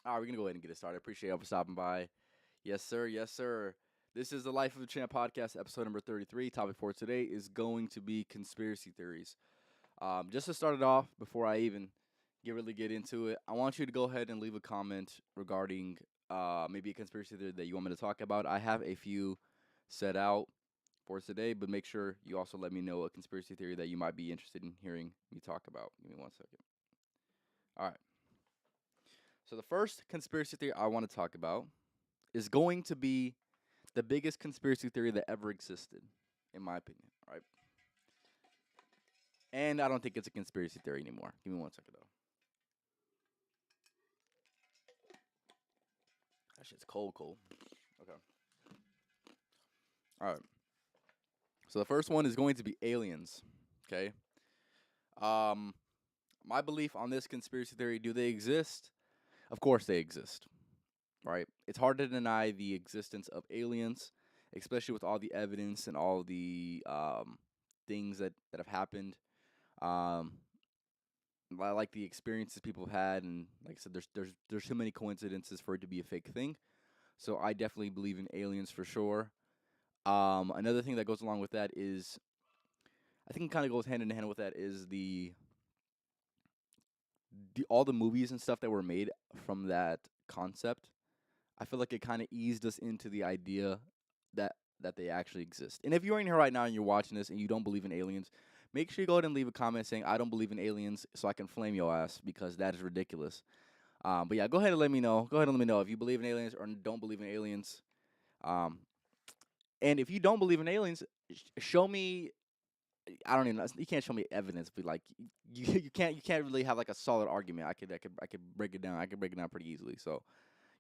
All right, we're gonna go ahead and get it started. Appreciate you for stopping by. Yes, sir. Yes, sir. This is the Life of a Champ podcast, episode number 33. Topic for today is going to be conspiracy theories. Just to start it off, before I even really get into it, I want you to go ahead and leave a comment regarding maybe a conspiracy theory that you want me to talk about. I have a few set out for today, but make sure you also let me know a conspiracy theory that you might be interested in hearing me talk about. Give me 1 second. All right. So the first conspiracy theory I want to talk about is going to be the biggest conspiracy theory that ever existed, in my opinion. All right. And I don't think it's a conspiracy theory anymore. Give me 1 second though. That shit's cold, cold. Okay. All right. So the first one is going to be aliens. Okay. Um, my belief on this conspiracy theory: do they exist? Of course they exist. Right. It's hard to deny the existence of aliens, especially with all the evidence and all the things that have happened. Um, I like the experiences people have had, and like I said, there's too many coincidences for it to be a fake thing. So I definitely believe in aliens for sure. Another thing that goes along with that is, I think it kind of goes hand in hand with that is the all the movies and stuff that were made from that concept. I feel like it kind of eased us into the idea that they actually exist. And if you're in here right now and you're watching this and you don't believe in aliens, make sure you go ahead and leave a comment saying I don't believe in aliens, so I can flame your ass because that is ridiculous. But yeah, go ahead and let me know. Go ahead and let me know if you believe in aliens or don't believe in aliens. Um, and if you don't believe in aliens, show me. I don't even know. You can't show me evidence, but like you can't really have like a solid argument. I could break it down. I could break it down pretty easily. So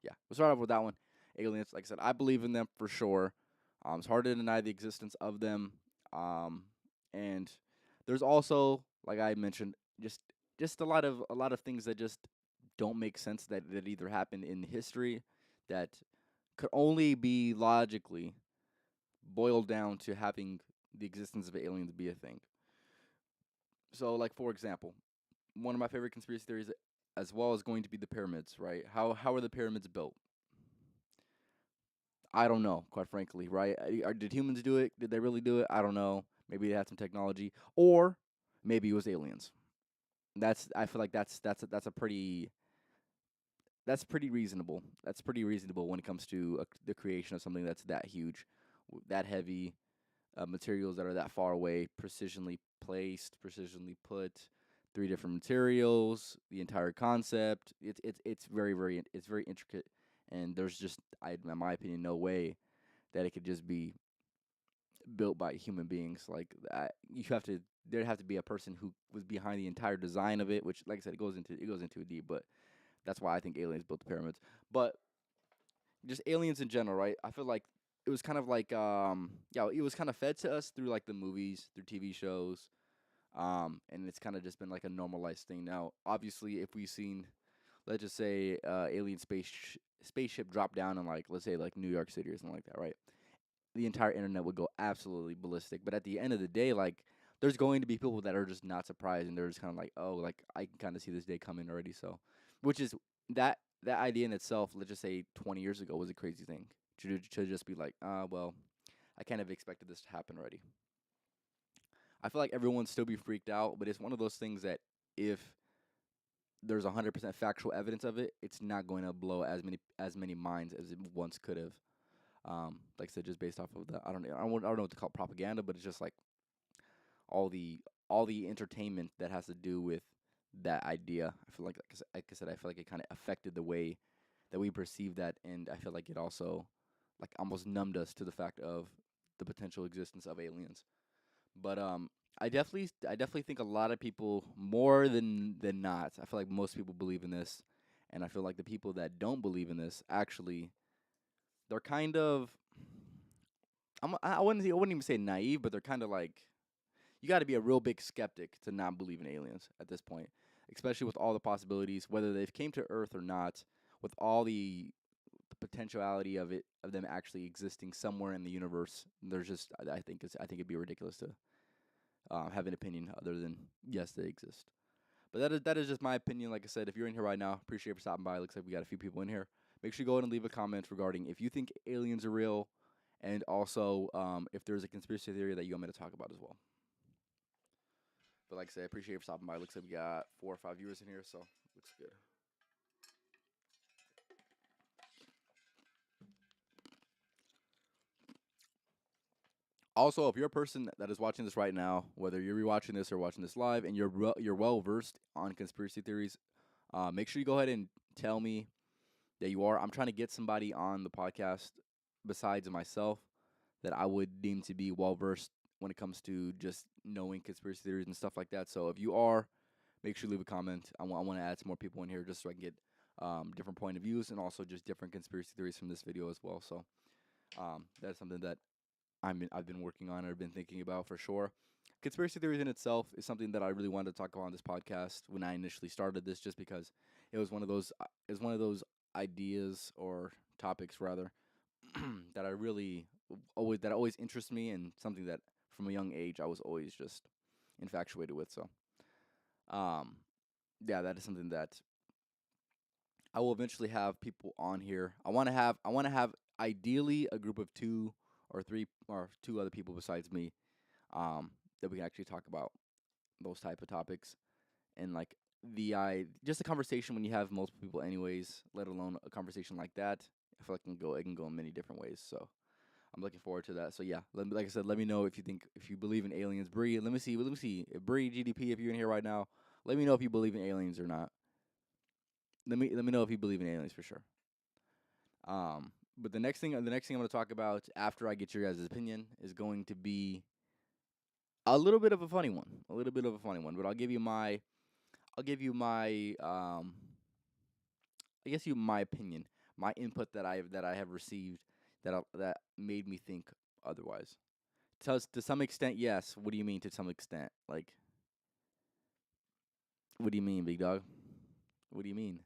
yeah, we'll start off with that one. Aliens, like I said, I believe in them for sure. It's hard to deny the existence of them. Um, and there's also, like I mentioned, just a lot of things that just don't make sense that either happened in history that could only be logically boiled down to having the existence of aliens be a thing. So, like for example, one of my favorite conspiracy theories as well is going to be the pyramids, right? How are the pyramids built? I don't know, quite frankly, right? Did humans do it? Did they really do it? I don't know. Maybe they had some technology, or maybe it was aliens. I feel like that's pretty reasonable. That's pretty reasonable when it comes to the creation of something that's that huge, that heavy, materials that are that far away, precisionally placed, precisionally put, three different materials, the entire concept. It's very intricate, and there's just, in my opinion, no way that it could just be built by human beings. Like you have to, there'd have to be a person who was behind the entire design of it, which, like I said, it goes into it deep, but that's why I think aliens built the pyramids. But just aliens in general, right? I feel like it was kind of like yeah, it was kind of fed to us through like the movies, through TV shows, and it's kind of just been like a normalized thing now. Obviously, if we've seen, let's just say, alien spaceship drop down in, like, let's say like New York City or something like that, right? The entire internet would go absolutely ballistic. But at the end of the day, like, there's going to be people that are just not surprised, and they're just kind of like, oh, like I can kind of see this day coming already. So, which is that idea in itself, let's just say 20 years ago, was a crazy thing to just be like, well, I kind of expected this to happen already. I feel like everyone still be freaked out, but it's one of those things that if there's 100% factual evidence of it, it's not going to blow as many minds as it once could have. Like I said, just based off of the, I don't know what to call it, propaganda, but it's just like all the all the entertainment that has to do with that idea. I feel like I said, I feel like it kind of affected the way that we perceive that, and I feel like it also like almost numbed us to the fact of the potential existence of aliens. But I definitely think a lot of people, more than not, I feel like most people believe in this, and I feel like the people that don't believe in this actually, they're kind of, I wouldn't even say naive, but they're kind of like, you got to be a real big skeptic to not believe in aliens at this point, especially with all the possibilities, whether they've came to Earth or not, with all the potentiality of them actually existing somewhere in the universe. There's just, I think it'd be ridiculous to have an opinion other than yes, they exist. But that is just my opinion. Like I said, if you're in here right now, appreciate you for stopping by. Looks like we got a few people in here. Make sure you go ahead and leave a comment regarding if you think aliens are real, and also if there's a conspiracy theory that you want me to talk about as well. But like I said, I appreciate you for stopping by. Looks like we got 4 or 5 viewers in here, so looks good. Also, if you're a person that is watching this right now, whether you're rewatching this or watching this live, and you're well versed on conspiracy theories, make sure you go ahead and tell me that you are. I'm trying to get somebody on the podcast besides myself that I would deem to be well versed when it comes to just knowing conspiracy theories and stuff like that. So if you are, make sure you leave a comment. I want to add some more people in here just so I can get different point of views and also just different conspiracy theories from this video as well. So that's something that I've been working on or been thinking about for sure. Conspiracy theories in itself is something that I really wanted to talk about on this podcast when I initially started this, just because it was one of those ideas or topics rather that I really always interests me and something that from a young age I was always just infatuated with. So um, yeah, that is something that I will eventually have people on here. I want to have ideally a group of 2 or 3 or 2 other people besides me that we can actually talk about those type of topics and like just a conversation when you have multiple people anyways, let alone a conversation like that. I feel like it can go in many different ways. So I'm looking forward to that. So yeah, like I said, let me know if you believe in aliens. Bree, let me see. Bree GDP, if you're in here right now, let me know if you believe in aliens or not. Let me know if you believe in aliens for sure. But the next thing I'm going to talk about after I get your guys' opinion is going to be a little bit of a funny one, a little bit of a funny one. But I'll give you my I guess you my opinion, my input that I have received that made me think otherwise. To some extent, yes. What do you mean to some extent? Like, what do you mean, big dog? What do you mean?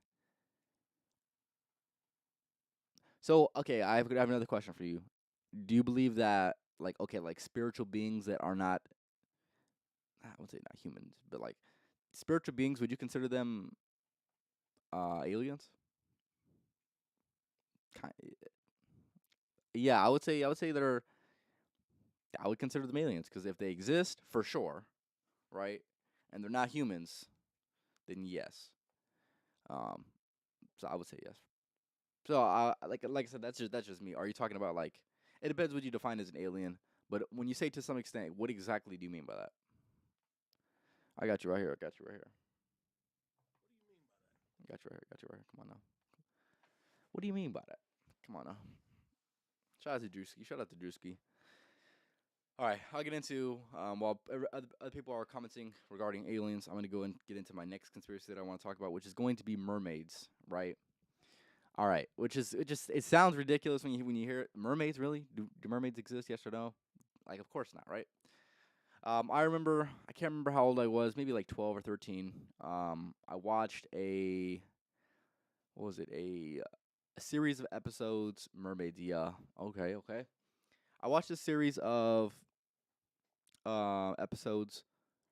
So, okay, I have another question for you. Do you believe that, like, okay, like spiritual beings that are not, I would say not humans, but like spiritual beings, would you consider them aliens? Yeah, I would say I would consider them aliens because if they exist, for sure, right, and they're not humans, then yes. Um, so I would say yes. So like I said, that's just me. Are you talking about like it depends what you define as an alien, but when you say to some extent, what exactly do you mean by that? I got you right here. I got you right here. I got you right here. Got you right here. Come on now. What do you mean by that? Come on now. Shout out to Drewski. Shout out to Drewski. All right, I'll get into while other people are commenting regarding aliens. I'm going to go and get into my next conspiracy that I want to talk about, which is going to be mermaids. Right. All right, which is it sounds ridiculous when you hear it. Mermaids, really? Do mermaids exist? Yes or no? Like, of course not, right? I can't remember how old I was, maybe like 12 or 13. I watched what was it? A series of episodes, mermaids. Yeah, okay, okay. I watched a series of episodes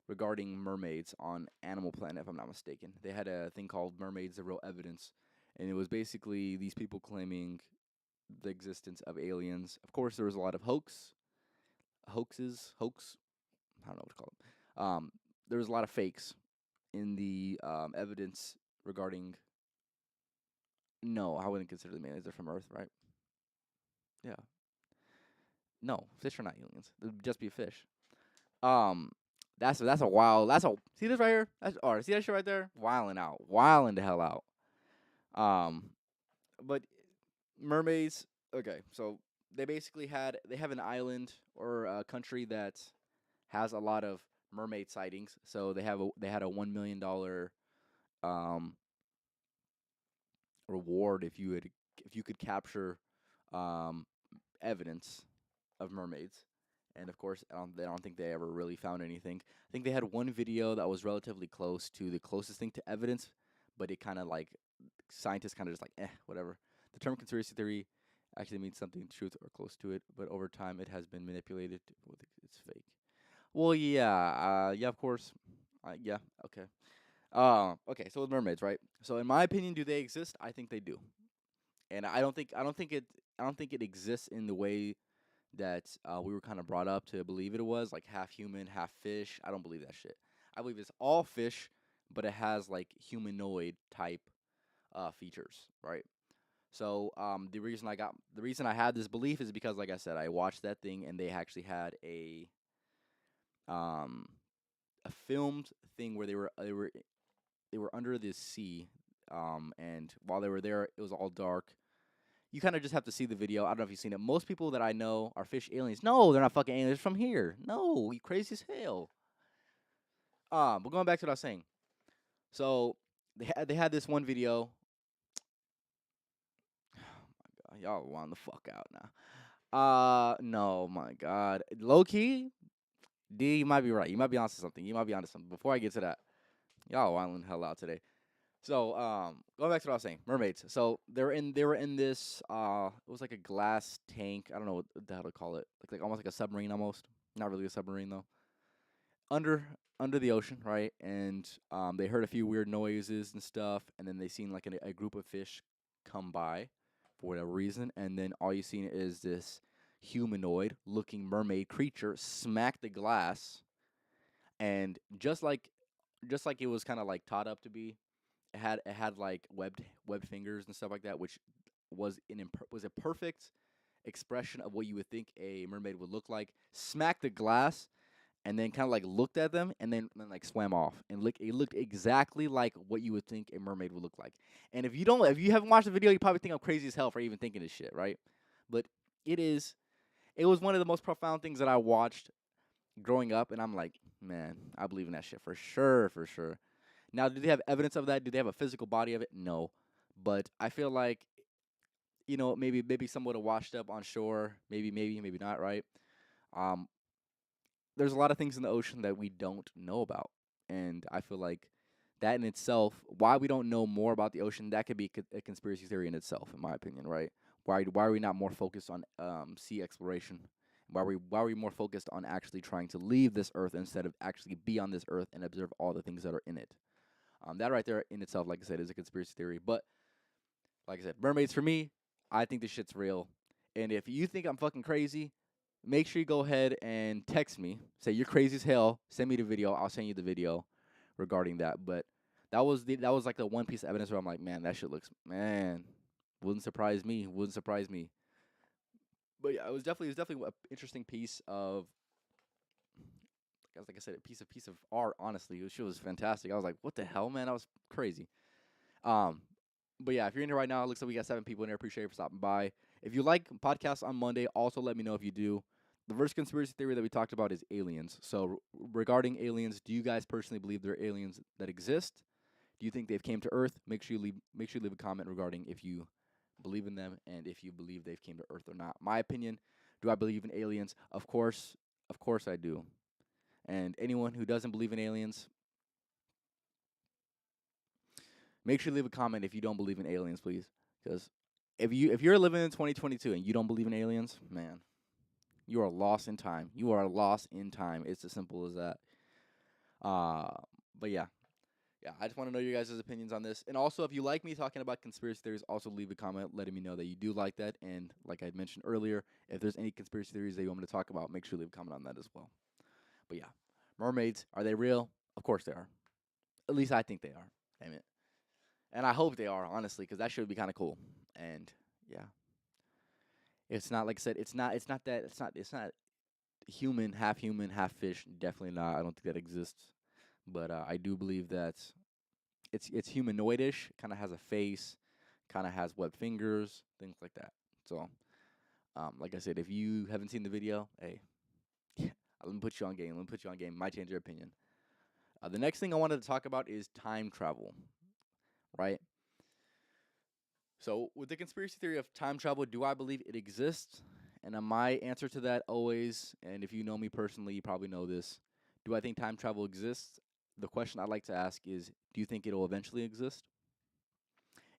regarding mermaids on Animal Planet, if I'm not mistaken. They had a thing called Mermaids: The Real Evidence, and it was basically these people claiming the existence of aliens. Of course, there was a lot of hoax. I don't know what to call it. There was a lot of fakes in the evidence regarding. No, I wouldn't consider them aliens. They're from Earth, right? Yeah. No, fish are not aliens. They'd just be a fish. Um, that's a wild. That's a see this right here. That's or see that shit right there. Wilding the hell out. Um, but mermaids. Okay, so they have an island or a country that has a lot of mermaid sightings. So they had a $1 million um reward if you could capture um evidence of mermaids. And of course, I don't think they ever really found anything. I think they had one video that was relatively close to the closest thing to evidence, but it kind of like scientists kind of just like whatever. The term conspiracy theory actually means something truth or close to it, but over time it has been manipulated with it's fake. Well, yeah, yeah, of course, yeah, okay. Okay, so with mermaids, right? So in my opinion, do they exist? I think they do, and I don't think it exists in the way that we were kind of brought up to believe it was, like half human, half fish. I don't believe that shit. I believe it's all fish, but it has like humanoid type features, right? So the reason I had this belief is because, like I said, I watched that thing and they actually had um a filmed thing where they were under the sea, and while they were there, it was all dark. You kind of just have to see the video. I don't know if you've seen it. Most people that I know are fish aliens. No, they're not fucking aliens from here. No, you crazy as hell. But going back to what I was saying. So they had this one video. God, y'all want the fuck out now. No, my God. Low key, D, you might be right. You might be onto something. You might be onto something. Before I get to that, y'all wilding the hell out today. So, going back to what I was saying, mermaids. So they were in this it was like a glass tank. I don't know what the hell to call it. Like almost like a submarine almost. Not really a submarine though. Under under the ocean, right? And they heard a few weird noises and stuff, and then they seen like a group of fish come by for whatever reason, and then all you seen is this humanoid looking mermaid creature smack the glass, and just like it was kind of like taught up to be, it had like webbed fingers and stuff like that, which was a perfect expression of what you would think a mermaid would look like. Smacked the glass and then kind of like looked at them and then like swam off and it looked exactly like what you would think a mermaid would look like. And if you haven't watched the video, you probably think I'm crazy as hell for even thinking this shit, right? But it is it was one of the most profound things that I watched growing up, and I'm like, man, I believe in that shit for sure, for sure. Now, do they have evidence of that? Do they have a physical body of it? No. But I feel like, maybe somewhat washed up on shore, maybe not, right? Um, there's a lot of things in the ocean that we don't know about, and I feel like that in itself, why we don't know more about the ocean, that could be a conspiracy theory in itself, in my opinion, right? Why are we not more focused on sea exploration? Why are we more focused on actually trying to leave this earth instead of actually be on this earth and observe all the things that are in it? That right there in itself, like I said, is a conspiracy theory. But like I said, mermaids for me, I think this shit's real. And if you think I'm fucking crazy, make sure you go ahead and text me. Say you're crazy as hell. Send me the video. I'll send you the video regarding that. But that was like the one piece of evidence where I'm like, man, that shit looks, man, wouldn't surprise me. Wouldn't surprise me. But yeah, it was definitely an interesting piece of, like I said, a piece of art. Honestly, it was fantastic. I was like, what the hell, man? That was crazy. Um, but yeah, if you're in here right now, it looks like we got 7 people in here. Appreciate you for stopping by. If you like podcasts on Monday, also let me know if you do. The first conspiracy theory that we talked about is aliens. So regarding aliens, do you guys personally believe there are aliens that exist? Do you think they've came to Earth? Make sure you leave a comment regarding if you believe in them and if you believe they've came to Earth or not. My opinion, do I believe in aliens? Of course I do. And anyone who doesn't believe in aliens, make sure you leave a comment if you don't believe in aliens, please. Because if you're living in 2022 and you don't believe in aliens, man, you are lost in time. You are lost in time. It's as simple as that. Uh, but yeah. I just want to know your guys' opinions on this. And also, if you like me talking about conspiracy theories, also leave a comment letting me know that you do like that. And like I mentioned earlier, if there's any conspiracy theories that you want me to talk about, make sure you leave a comment on that as well. But yeah, mermaids, are they real? Of course they are. At least I think they are. Damn it. And I hope they are, honestly, because that should be kind of cool. And yeah, it's not like I said. It's not human, half fish. Definitely not. I don't think that exists. But I do believe that it's humanoidish. Kind of has a face. Kind of has webbed fingers. Things like that. So, like I said, if you haven't seen the video, hey, let me put you on game. Let me put you on game. Might change your opinion. The next thing I wanted to talk about is time travel. Right. So, with the conspiracy theory of time travel, do I believe it exists? And my answer to that always, and if you know me personally, you probably know this. Do I think time travel exists? The question I'd like to ask is, do you think it'll eventually exist?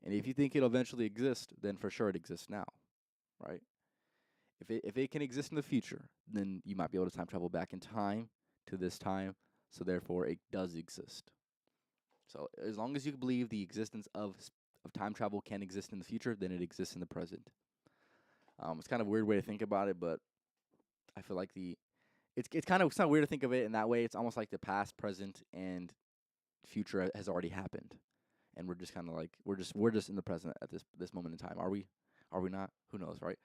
And if you think it'll eventually exist, then for sure it exists now, right? If it can exist in the future, then you might be able to time travel back in time to this time, so therefore it does exist. So as long as you believe the existence of time travel can exist in the future, then it exists in the present. It's kind of a weird way to think about it, but I feel like it's kind of weird to think of it in that way. It's almost like the past, present, and future has already happened, and we're just kind of like we're just in the present at this moment in time. Are we? Are we not? Who knows, right?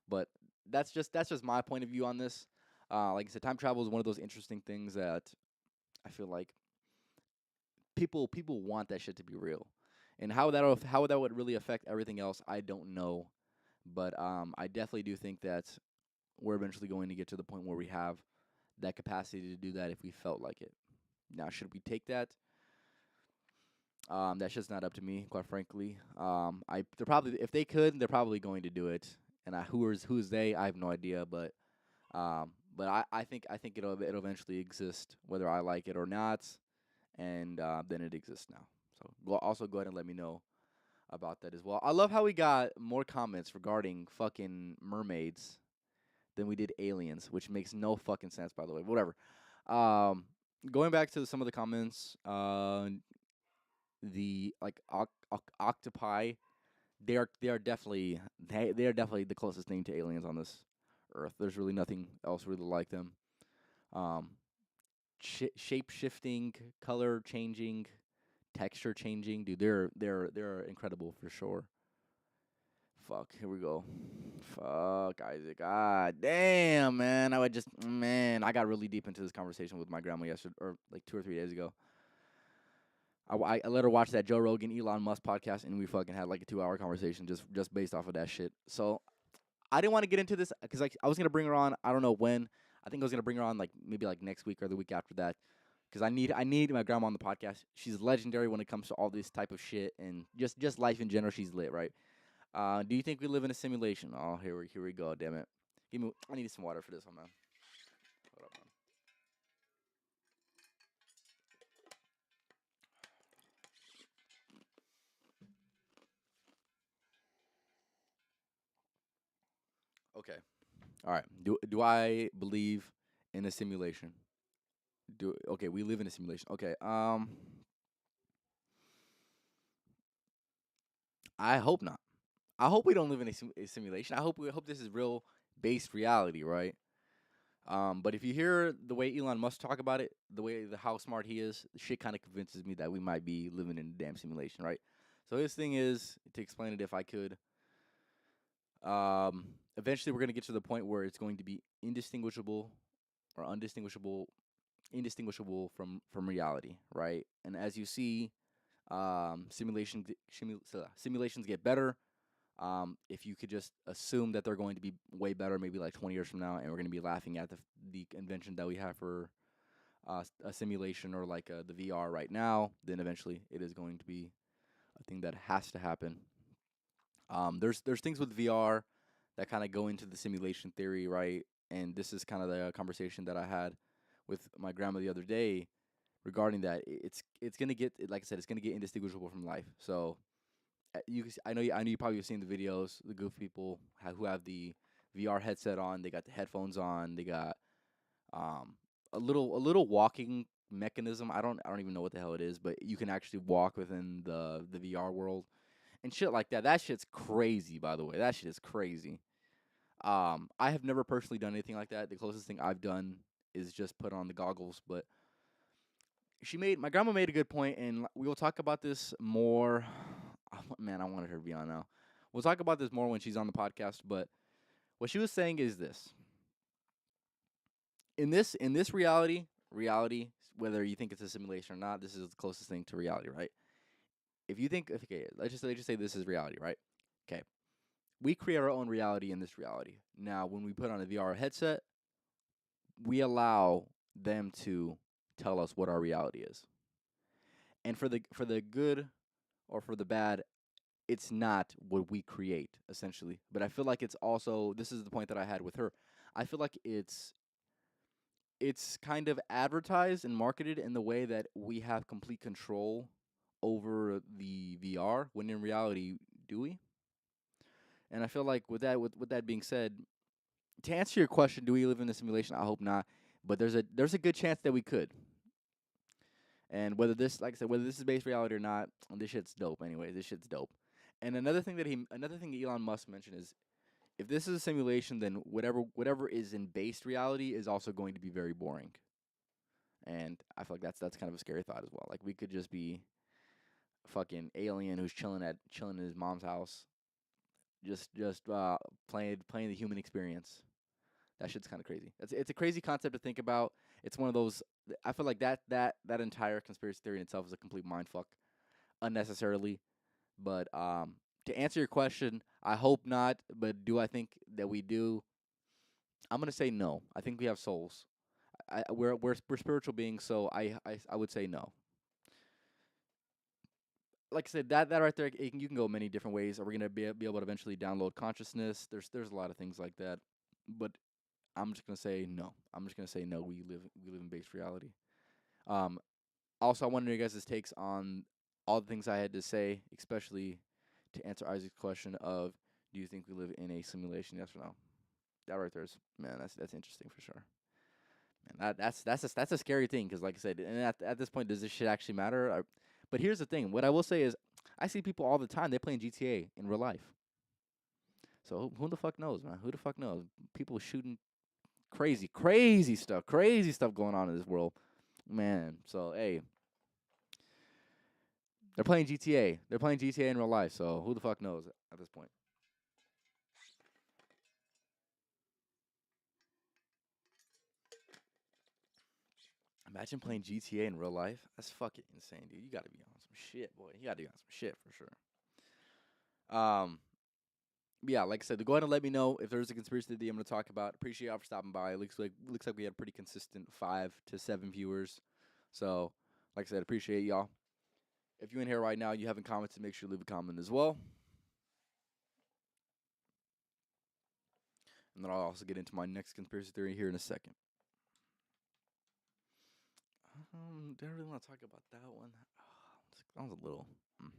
But that's just my point of view on this. Like I said, time travel is one of those interesting things that I feel like people want that shit to be real, and how that would really affect everything else, I don't know. But I definitely do think that we're eventually going to get to the point where we have that capacity to do that if we felt like it. Now, should we take that? That's just not up to me, quite frankly. They're probably if they could, they're probably going to do it. And who's they? I have no idea, but I think it'll eventually exist, whether I like it or not, and then it exists now. So also go ahead and let me know about that as well. I love how we got more comments regarding fucking mermaids than we did aliens, which makes no fucking sense, by the way. Whatever. Um, Going back to some of the comments, the like octopi, they are definitely the closest thing to aliens on this earth. There's really nothing else really like them. Um, Shape shifting, color changing, texture changing, dude. They're incredible for sure. Fuck, here we go. Fuck, Isaac. God damn, man. I got really deep into this conversation with my grandma yesterday, or like 2 or 3 days ago. I let her watch that Joe Rogan Elon Musk podcast, and we fucking had like a 2 hour conversation just based off of that shit. So I didn't want to get into this because like I was gonna bring her on. I don't know when. I think I was gonna bring her on like maybe like next week or the week after that. Because I need my grandma on the podcast. She's legendary when it comes to all this type of shit and just life in general. She's lit, right? Do you think we live in a simulation? Oh, here we go. Damn it! I need some water for this one, man. Hold up, man. Okay. All right. Do I believe in a simulation? Okay, we live in a simulation. Okay. I hope not. I hope we don't live in a simulation. I hope this is real based reality, right? But if you hear the way Elon Musk talk about it, how smart he is, shit kind of convinces me that we might be living in a damn simulation, right? So his thing is to explain it if I could. Eventually, we're gonna get to the point where it's going to be indistinguishable or indistinguishable from reality, right? And as you see, simulations get better. If you could just assume that they're going to be way better, maybe like 20 years from now, and we're going to be laughing at the invention that we have for a simulation or like the VR right now, then eventually it is going to be a thing that has to happen. There's things with VR that kind of go into the simulation theory, right? And this is kind of the conversation that I had with my grandma the other day regarding that. It's gonna get, like I said, it's gonna get indistinguishable from life. So I know you probably have seen the videos, the goof people who have the VR headset on. They got the headphones on. They got um, a little walking mechanism. I don't even know what the hell it is, but you can actually walk within the VR world and shit like that. That shit's crazy, by the way. That shit is crazy. I have never personally done anything like that. The closest thing I've done is just put on the goggles. But my grandma made a good point, and we will talk about this more. Man, I wanted her to be on now. We'll talk about this more when she's on the podcast. But what she was saying is this: in this reality, whether you think it's a simulation or not, this is the closest thing to reality, right? If you think, okay, let's just say this is reality, right? Okay, we create our own reality in this reality. Now, when we put on a VR headset, we allow them to tell us what our reality is. And for the good or for the bad, it's not what we create essentially. But I feel like it's also, this is the point that I had with her. I feel like it's kind of advertised and marketed in the way that we have complete control over the VR when in reality, do we? And I feel like with that being said, to answer your question, do we live in a simulation? I hope not, but there's a good chance that we could. And whether this, like I said, whether this is based reality or not, this shit's dope. Anyway, this shit's dope. And another thing that Elon Musk mentioned is if this is a simulation, then whatever is in based reality is also going to be very boring. And I feel like that's kind of a scary thought as well. Like we could just be a fucking alien who's chilling in his mom's house, just playing the human experience. That shit's kind of crazy. It's a crazy concept to think about. It's one of those. I feel like that entire conspiracy theory in itself is a complete mind fuck, unnecessarily. But to answer your question, I hope not. But do I think that we do? I'm gonna say no. I think we have souls. We're spiritual beings, so I would say no. Like I said, that right there, you can go many different ways. Are we gonna be able to eventually download consciousness? There's a lot of things like that, but I'm just gonna say no. I'm just gonna say no. We live in based reality. Um, Also, I wanted your guys' takes on all the things I had to say, especially to answer Isaac's question of, do you think we live in a simulation? Yes or no? That right there is, man, that's interesting for sure. Man, that's a scary thing because, like I said, and at this point, does this shit actually matter? But here's the thing: what I will say is, I see people all the time. They playing GTA in real life. So who the fuck knows, man? Who the fuck knows? People shooting crazy stuff going on in this world, man. So hey, they're playing GTA. They're playing GTA in real life. So who the fuck knows at this point? Imagine playing GTA in real life. That's fucking insane, dude. You got to be on some shit, boy. You got to be on some shit for sure. Um, yeah, like I said, go ahead and let me know if there's a conspiracy theory I'm going to talk about. Appreciate y'all for stopping by. It looks like we had pretty consistent 5 to 7 viewers. So, like I said, appreciate y'all. If you're in here right now, you haven't commented, make sure you leave a comment as well. And then I'll also get into my next conspiracy theory here in a second. Did I really want to talk about that one? That was a little. Mm.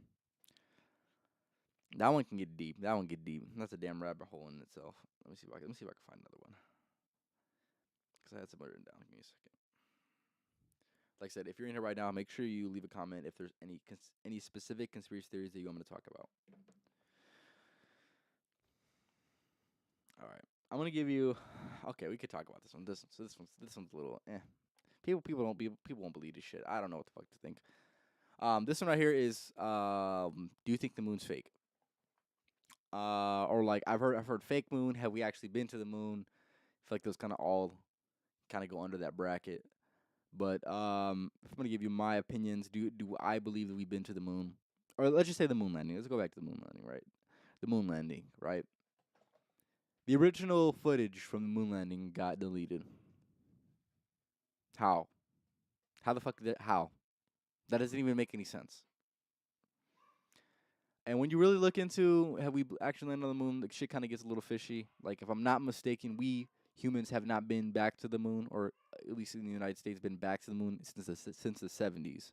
That one can get deep. That one get deep. That's a damn rabbit hole in itself. Let me see if I can find another one. Because I had some written down. Give me a second. Like I said, if you're in here right now, make sure you leave a comment if there's any specific conspiracy theories that you want me to talk about. All right, I'm gonna give you. Okay, we could talk about this one. This one's a little. People won't believe this shit. I don't know what the fuck to think. This one right here is. Do you think the moon's fake? Or like I've heard fake moon. Have we actually been to the moon? I feel like those kind of all kind of go under that bracket. But if I'm gonna give you my opinions, do I believe that we've been to the moon, or let's just say the moon landing? Let's go back to the moon landing, right? The moon landing, right? The original footage from the moon landing got deleted. How? How the fuck did it? How? That doesn't even make any sense. And when you really look into have we actually landed on the moon, the shit kind of gets a little fishy. Like if I'm not mistaken, we humans have not been back to the moon, or at least in the United States, been back to the moon since the 70s,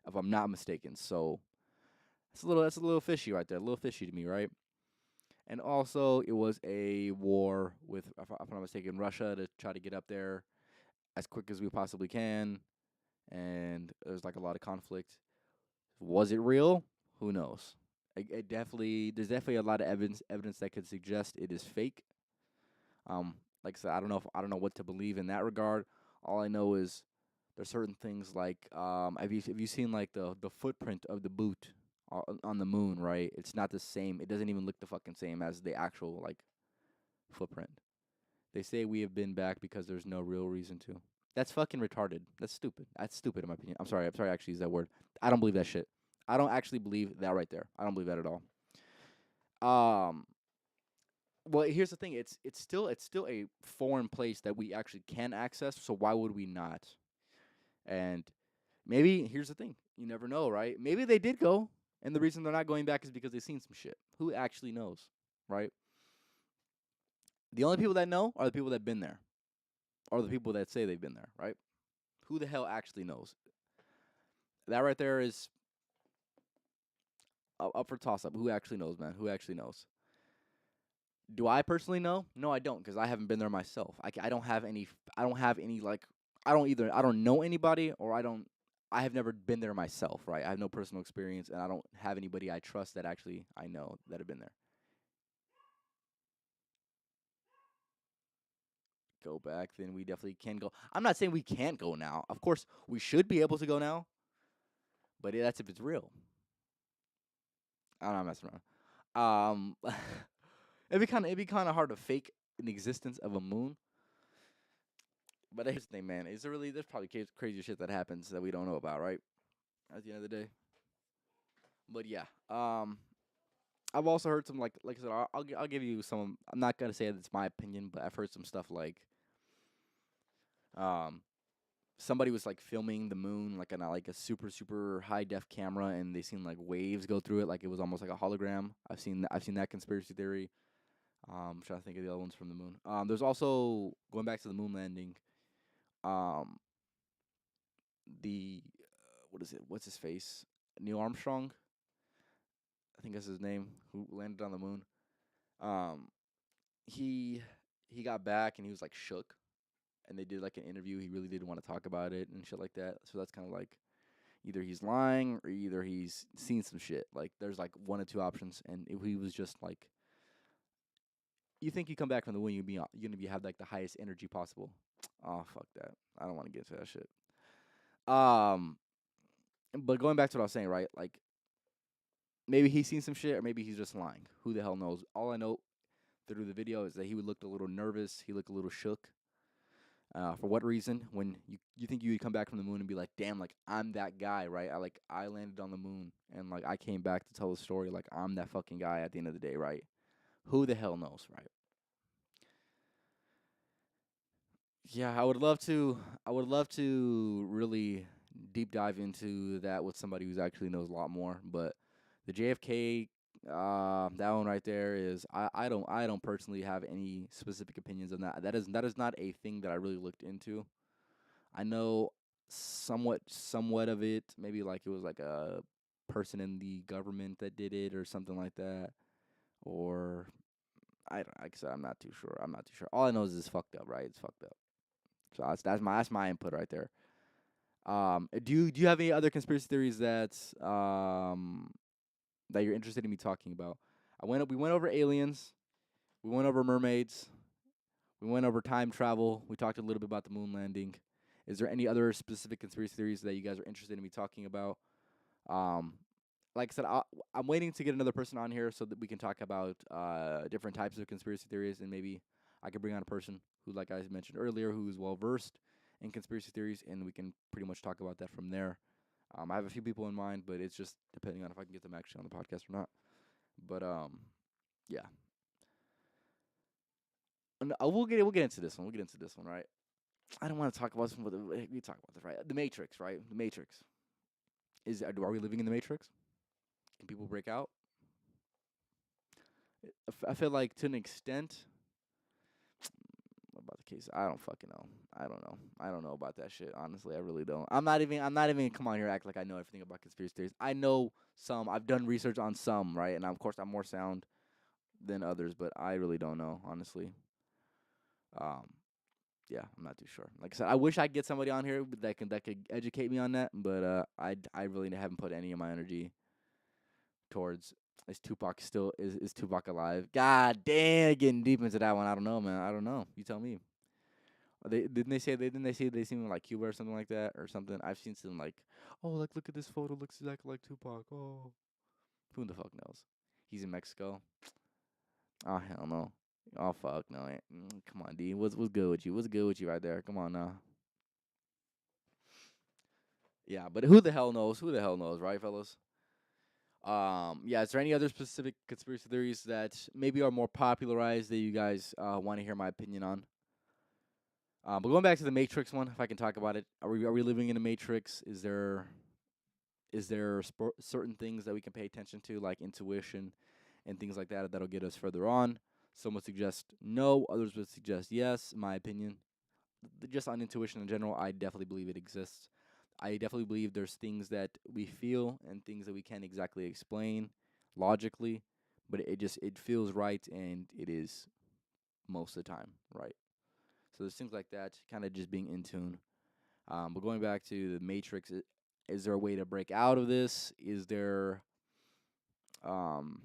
if I'm not mistaken. So that's a little fishy right there, a little fishy to me, right? And also, it was a war with, if I'm not mistaken, Russia to try to get up there as quick as we possibly can, and there's like a lot of conflict. Was it real? Who knows? There's definitely a lot of evidence that could suggest it is fake. Like I said, I don't know what to believe in that regard. All I know is there's certain things like have you seen like the footprint of the boot on the moon, right? It's not the same. It doesn't even look the fucking same as the actual like footprint. They say we have been back because there's no real reason to. That's fucking retarded. That's stupid. That's stupid in my opinion. I'm sorry. I'm sorry. I actually use that word. I don't believe that shit. I don't actually believe that right there. I don't believe that at all. Um. Well, here's the thing. It's still a foreign place that we actually can access. So why would we not? And maybe here's the thing. You never know, right? Maybe they did go, and the reason they're not going back is because they've seen some shit. Who actually knows, right? The only people that know are the people that've been there, or the people that say they've been there, right? Who the hell actually knows? That right there is up for toss up. Who actually knows, man? Who actually knows? Do I personally know? No, I don't, because I haven't been there myself. I don't have any. I don't have any like. I don't know anybody, or I don't. I have never been there myself, right? I have no personal experience, and I don't have anybody I trust that actually I know that have been there. Go back, then we definitely can go. I'm not saying we can't go now. Of course, we should be able to go now, but that's if it's real. I'm not messing around. It'd be kind of hard to fake an existence of a moon. But here's the thing, man. Is there really? There's probably crazy shit that happens that we don't know about, right? At the end of the day. But yeah, I've also heard some like I said, I'll give you some. I'm not gonna say it's my opinion, but I've heard some stuff like um somebody was like filming the moon like on like a super high def camera, and they seen like waves go through it, like it was almost like a hologram. I've seen that conspiracy theory. I'm trying to think of the other ones from the moon. There's also going back to the moon landing. Um, the what is it? What's his face? Neil Armstrong, I think that's his name, who landed on the moon. Um, he he got back and he was like shook, and they did like an interview. He really didn't want to talk about it and shit like that. So that's kind of like either he's lying or either he's seen some shit. Like there's like one or two options, and if he was just like, you think you come back from the moon, you're gonna be have like the highest energy possible. Oh fuck that! I don't want to get into that shit. Um, but going back to what I was saying, right? Like maybe he's seen some shit, or maybe he's just lying. Who the hell knows? All I know through the video is that he would looked a little nervous. He looked a little shook. For what reason? When you think you would come back from the moon and be like, damn, like I'm that guy, right? I landed on the moon and like I came back to tell the story, like I'm that fucking guy at the end of the day, right? Who the hell knows, right? Yeah, I would love to. I would love to really deep dive into that with somebody who's actually knows a lot more. But the JFK, that one right there is I don't personally have any specific opinions on that. That is not a thing that I really looked into. I know somewhat of it. Maybe like it was like a person in the government that did it or something like that. Or I don't. Like I said, I'm not too sure. I'm not too sure. All I know is it's fucked up, right? It's fucked up. So that's my input right there. Do you have any other conspiracy theories that you're interested in me talking about? We went over aliens, we went over mermaids, we went over time travel. We talked a little bit about the moon landing. Is there any other specific conspiracy theories that you guys are interested in me talking about? Um, like I said, I'm waiting to get another person on here so that we can talk about different types of conspiracy theories, and maybe I could bring on a person who, like I mentioned earlier, who is well versed in conspiracy theories, and we can pretty much talk about that from there. I have a few people in mind, but it's just depending on if I can get them actually on the podcast or not. But yeah, and we'll get into this one. We'll get into this one, right? I don't want to talk about this one, but we talk about this, right? The Matrix, right? The Matrix are we living in the Matrix? Can people break out? I feel like to an extent. What about the case? I don't fucking know. I don't know. I don't know about that shit. Honestly, I really don't. I'm not even come on here act like I know everything about conspiracy theories. I know some. I've done research on some, right? And of course I'm more sound than others, but I really don't know, honestly. Um yeah, I'm not too sure. Like I said, I wish I could get somebody on here that could educate me on that, but I really haven't put any of my energy towards is Tupac still is Tupac alive? God damn, getting deep into that one. I don't know, man. I don't know. You tell me. Didn't they say they seen him like Cuba or something like that or something? I've seen some like, oh, like look at this photo, looks exactly like Tupac. Oh, who the fuck knows? He's in Mexico. Oh hell no. Oh fuck no. Come on, D. What's good with you? What's good with you right there? Come on now. Yeah, but who the hell knows? Who the hell knows, right, fellas? Yeah. Is there any other specific conspiracy theories that maybe are more popularized that you guys want to hear my opinion on? But going back to the Matrix one, if I can talk about it, are we living in a Matrix? Is there certain things that we can pay attention to, like intuition and things like that, that'll get us further on? Some would suggest no, others would suggest yes. In my opinion, just on intuition in general, I definitely believe it exists. I definitely believe there's things that we feel and things that we can't exactly explain logically, but it feels right, and it is most of the time right. So there's things like that, kind of just being in tune. But going back to the Matrix, Is there a way to break out of this? Is there um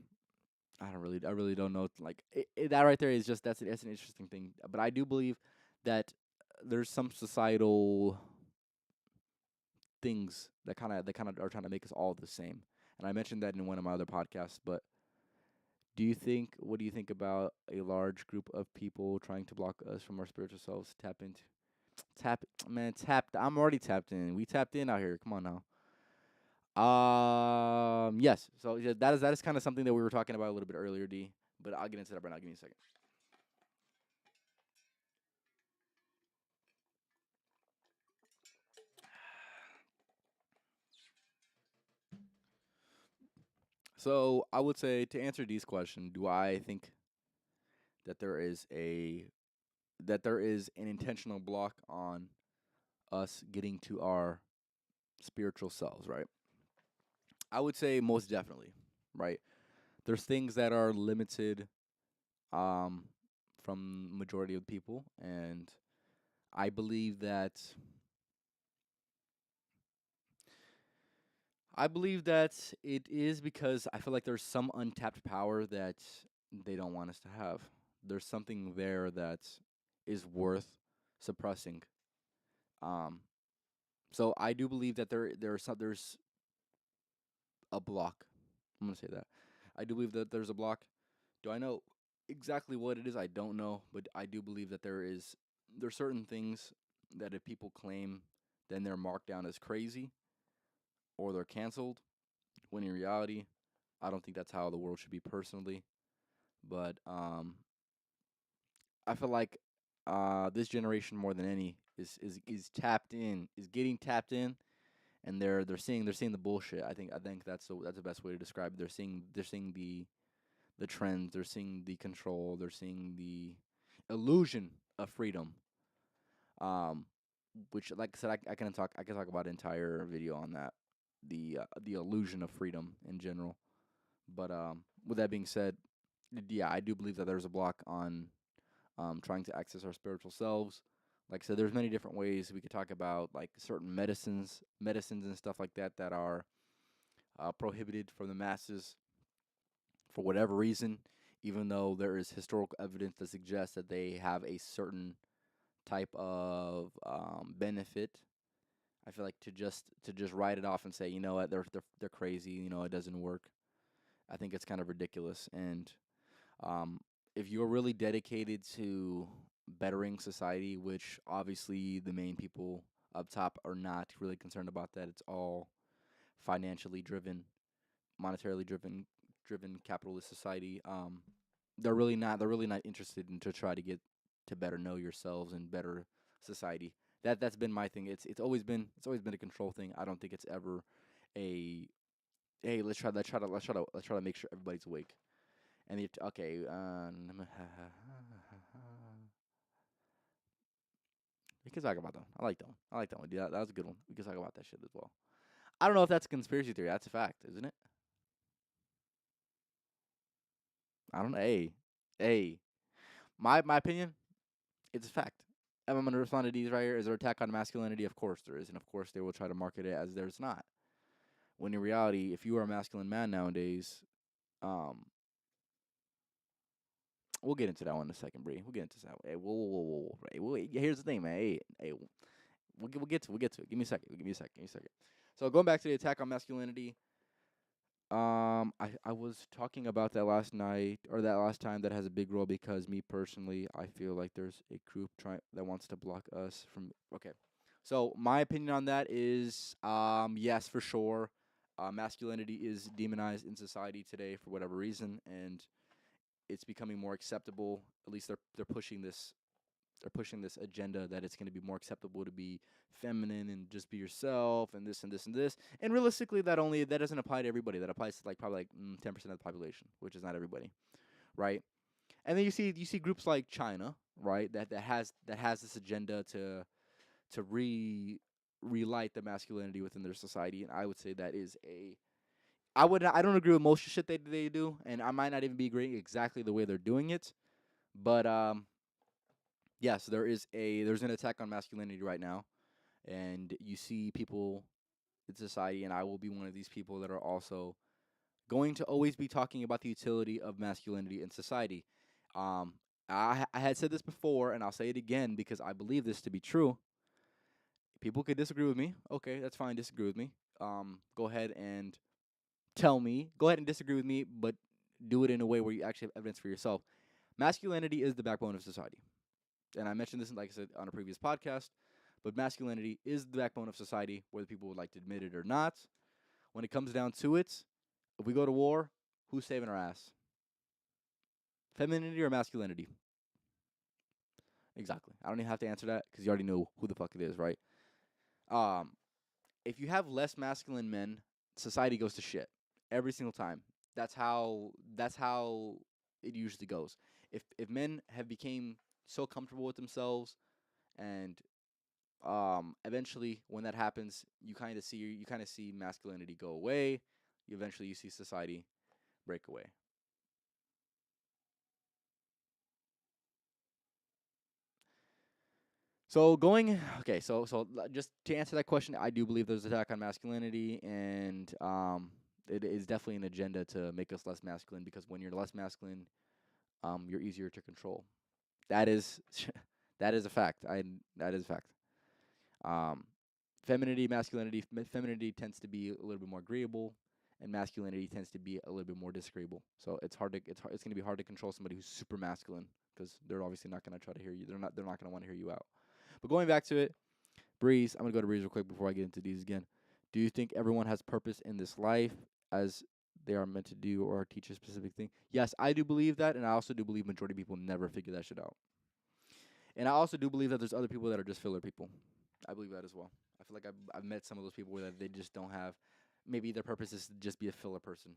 I really don't know. Like that right there is just that's an interesting thing. But I do believe that there's some societal things that kind of are trying to make us all the same. And I mentioned that in one of my other podcasts. But what do you think about a large group of people trying to block us from our spiritual selves to tap into? Tap, man, tapped. I'm already tapped in. We tapped in out here. Come on now. Yes. So yeah, that is kind of something that we were talking about a little bit earlier, D. But I'll get into that right now. Give me a second. So I would say to answer D's question, do I think that there is an intentional block on us getting to our spiritual selves, right? I would say most definitely, right? There's things that are limited um from majority of people, and I believe that it is because I feel like there's some untapped power that they don't want us to have. There's something there that is worth suppressing. Um, so I do believe that there's a block. I'm gonna say that. I do believe that there's a block. Do I know exactly what it is? I don't know, but I do believe that there's certain things that if people claim, then they're marked down as crazy or they're canceled. When in reality, I don't think that's how the world should be personally. But I feel like this generation more than any is tapped in, is getting tapped in, and they're seeing the bullshit. I think that's the best way to describe it. They're seeing the trends, they're seeing the control, they're seeing the illusion of freedom. Um, which, like I said, I can talk about an entire video on that, the illusion of freedom in general. But with that being said, yeah, I do believe that there's a block on trying to access our spiritual selves. Like I said, there's many different ways we could talk about, like certain medicines and stuff like that that are prohibited from the masses for whatever reason, even though there is historical evidence to suggest that they have a certain type of benefit. I feel like to just write it off and say, you know what, they're crazy, it doesn't work. I think it's kind of ridiculous. And um, if you're really dedicated to bettering society, which obviously the main people up top are not really concerned about that, it's all financially driven, monetarily driven capitalist society. They're really not interested in to try to get to better know yourselves and better society. That's been my thing. It's always been a control thing. I don't think it's ever a hey, let's try to make sure everybody's awake. And okay, we can talk about that. I like that one. I like that one. Yeah, that was a good one. We can talk about that shit as well. I don't know if that's a conspiracy theory. That's a fact, isn't it? I don't know. Hey, my opinion. It's a fact. And I'm gonna respond to these right here. Is there attack on masculinity? Of course there is, and of course they will try to market it as there's not. When in reality, if you are a masculine man nowadays, um, we'll get into that one in a second, Bree. We'll get into that. Hey, whoa. Hey, wait, here's the thing, man. Hey, we'll get to it. Give me a second. Give me a second. So going back to the attack on masculinity, I was talking about that last night or that last time that has a big role because me personally, I feel like there's a group trying that wants to block us from. Okay, so my opinion on that is, yes, for sure, masculinity is demonized in society today for whatever reason, and it's becoming more acceptable. At least they're pushing this agenda that it's going to be more acceptable to be feminine and just be yourself and this and this and this. And realistically, that doesn't apply to everybody. That applies to like probably like 10% of the population, which is not everybody, right? And then you see groups like China, right? That has this agenda to relight the masculinity within their society, and I would say that is a I don't agree with most shit they do, and I might not even be agreeing exactly the way they're doing it, but yes, there's an attack on masculinity right now, and you see people. in society, and I will be one of these people that are also going to always be talking about the utility of masculinity in society. Um, I had said this before, and I'll say it again because I believe this to be true. People could disagree with me. Okay, that's fine. Disagree with me. Go ahead and tell me. Go ahead and disagree with me, but do it in a way where you actually have evidence for yourself. Masculinity is the backbone of society, and I mentioned this, like I said, on a previous podcast. But masculinity is the backbone of society, whether people would like to admit it or not. When it comes down to it, if we go to war, who's saving our ass? Femininity or masculinity? Exactly. I don't even have to answer that because you already know who the fuck it is, right? Um, if you have less masculine men, society goes to shit every single time. That's how it usually goes. If men have became so comfortable with themselves, and eventually when that happens, you kind of see masculinity go away. Eventually you see society break away. So going okay, just to answer that question, I do believe there's an attack on masculinity, and it is definitely an agenda to make us less masculine because when you're less masculine, you're easier to control. That is that is a fact. That is a fact. Um, femininity tends to be a little bit more agreeable, and masculinity tends to be a little bit more disagreeable. So it's gonna be hard to control somebody who's super masculine because they're obviously not gonna try to hear you. They're not gonna want to hear you out. But going back to it, Breeze, I'm gonna go to Breeze real quick before I get into these again. Do you think everyone has purpose in this life as they are meant to do or teach a specific thing? Yes, I do believe that, and I also do believe majority of people never figure that shit out. And I also do believe that there's other people that are just filler people. I believe that as well. I feel like I've met some of those people where they just don't have. Maybe their purpose is to just be a filler person,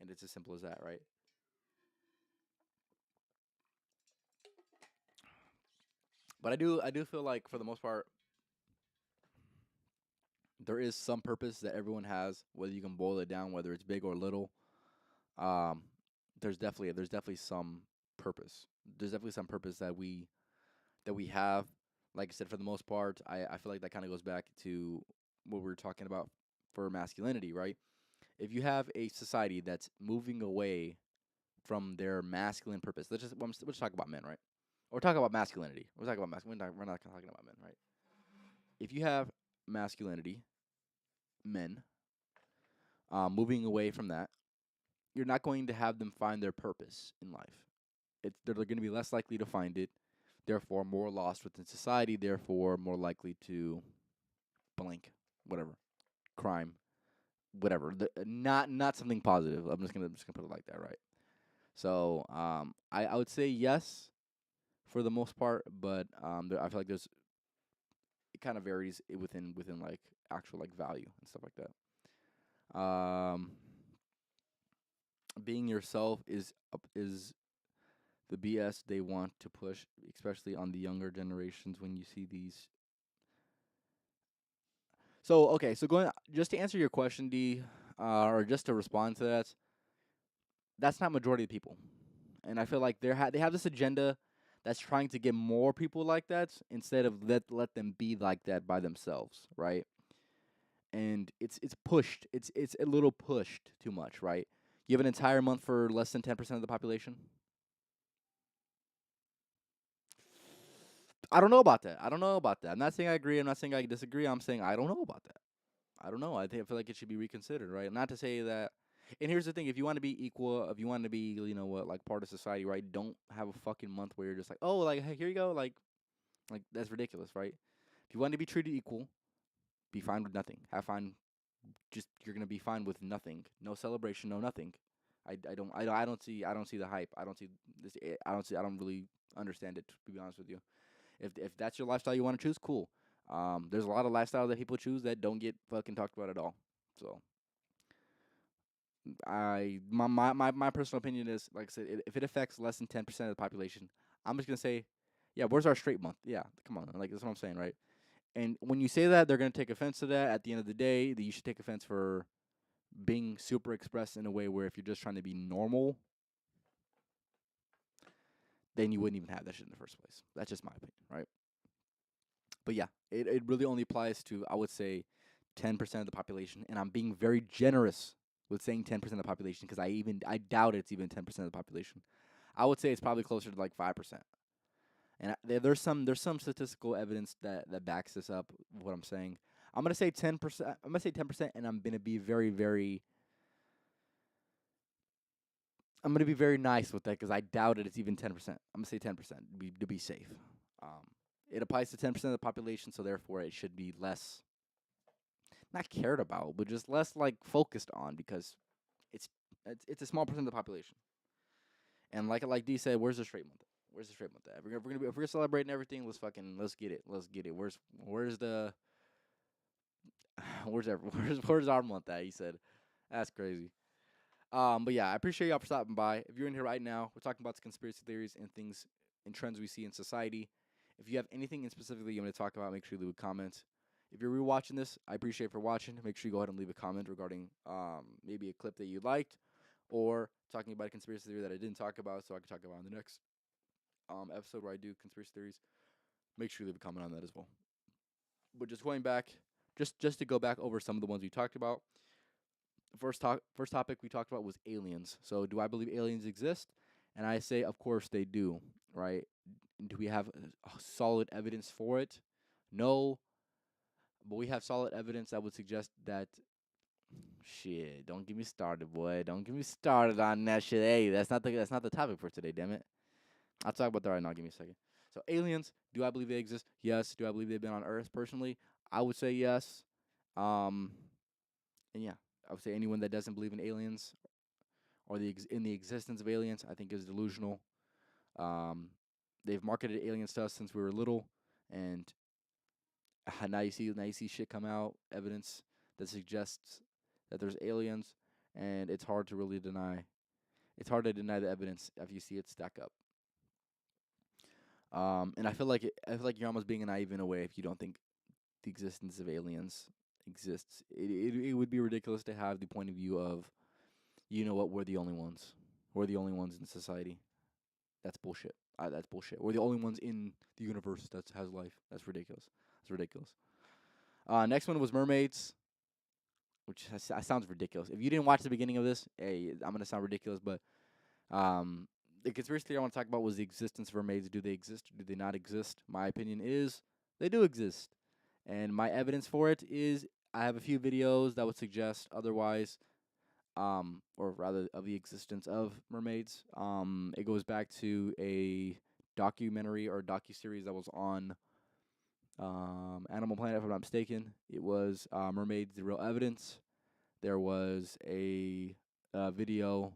and it's as simple as that, right? But I do feel like for the most part, there is some purpose that everyone has, whether you can boil it down, whether it's big or little. Um, there's definitely some purpose. There's definitely some purpose that we have. Like I said, for the most part, I feel like that kind of goes back to what we were talking about for masculinity, right? If you have a society that's moving away from their masculine purpose, let's talk about men, right? Or talk about masculinity. We're talking about masculinity. We're not talking about men, right? If you have masculinity, men, moving away from that, you're not going to have them find their purpose in life. They're going to be less likely to find it, therefore more lost within society, therefore more likely to blank, whatever, crime, whatever. Not something positive. I'm just gonna put it like that, right? So I would say yes for the most part, but I feel like it kind of varies within like actual like value and stuff like that. Being yourself is the BS they want to push, especially on the younger generations when you see these. So okay, so going just to answer your question, D, or just to respond to that, that's not majority of people, and I feel like they have this agenda that's trying to get more people like that instead of let them be like that by themselves, right? And it's pushed. It's a little pushed too much, right? You have an entire month for less than 10% of the population. I don't know about that. I don't know about that. I'm not saying I agree. I'm not saying I disagree. I'm saying I don't know about that. I don't know. I feel like it should be reconsidered, right? Not to say that. And here's the thing: if you want to be equal, if you want to be, what, like part of society, right? Don't have a fucking month where you're just like, oh, like hey, here you go, like that's ridiculous, right? If you want to be treated equal, be fine with nothing. Have fun. Just you're gonna be fine with nothing. No celebration, no nothing. I don't see the hype. I don't see this. I don't really understand it. To be honest with you, if that's your lifestyle you want to choose, cool. There's a lot of lifestyles that people choose that don't get fucking talked about at all. So my personal opinion is, like I said, if it affects less than 10% of the population, I'm just gonna say, yeah, where's our straight month? Yeah, come on, like that's what I'm saying, right? And when you say that, they're gonna take offense to that. At the end of the day, that you should take offense for being super expressed in a way where if you're just trying to be normal, then you wouldn't even have that shit in the first place. That's just my opinion, right? But yeah, it really only applies to, I would say, 10% of the population, and I'm being very generous with saying 10% of the population because I doubt it's even 10% of the population. I would say it's probably closer to like 5%. And there's some statistical evidence that backs this up. What I'm saying, I'm gonna say 10%. I'm gonna say 10%, and I'm gonna be very nice with that because I doubt it's even 10%. I'm gonna say 10% to be safe. Um, it applies to 10% of the population, so therefore it should be less not cared about, but just less like focused on because it's it's a small percent of the population. And like D said, where's the straight month? Where's the straight month at? If we're celebrating everything, let's get it. Let's get it. Where's the where's our month at? He said, that's crazy. But yeah, I appreciate y'all for stopping by. If you're in here right now, we're talking about the conspiracy theories and things and trends we see in society. If you have anything in specifically you want to talk about, make sure you leave a comment. If you're rewatching this, I appreciate for watching. Make sure you go ahead and leave a comment regarding maybe a clip that you liked, or talking about a conspiracy theory that I didn't talk about, so I can talk about in the next episode where I do conspiracy theories. Make sure you leave a comment on that as well. But just going back, just to go back over some of the ones we talked about. First topic we talked about was aliens. So do I believe aliens exist? And I say, of course they do. Right? Do we have solid evidence for it? No, but we have solid evidence that would suggest that. Shit, don't get me started, boy. Don't get me started on that shit. Hey, that's not the topic for today. Damn it. I'll talk about that right now. Give me a second. So aliens, do I believe they exist? Yes. Do I believe they've been on Earth? Personally, I would say yes. Um, and yeah, I would say anyone that doesn't believe in aliens or in the existence of aliens, I think is delusional. Um, they've marketed aliens to us since we were little, and now you see shit come out, evidence that suggests that there's aliens, and it's hard to really deny. It's hard to deny the evidence if you see it stack up. And I feel like you're almost being naive in a way if you don't think the existence of aliens exists. It would be ridiculous to have the point of view of, you know what, we're the only ones. We're the only ones in society. That's bullshit. That's bullshit. We're the only ones in the universe that has life. That's ridiculous. That's ridiculous. Next one was mermaids, which sounds ridiculous. If you didn't watch the beginning of this, hey, I'm gonna sound ridiculous, but the conspiracy theory I want to talk about was the existence of mermaids. Do they exist or do they not exist? My opinion is they do exist. And my evidence for it is I have a few videos that would suggest otherwise, or rather of the existence of mermaids. It goes back to a documentary or docu-series that was on Animal Planet, if I'm not mistaken. It was Mermaids, the Real Evidence. There was a video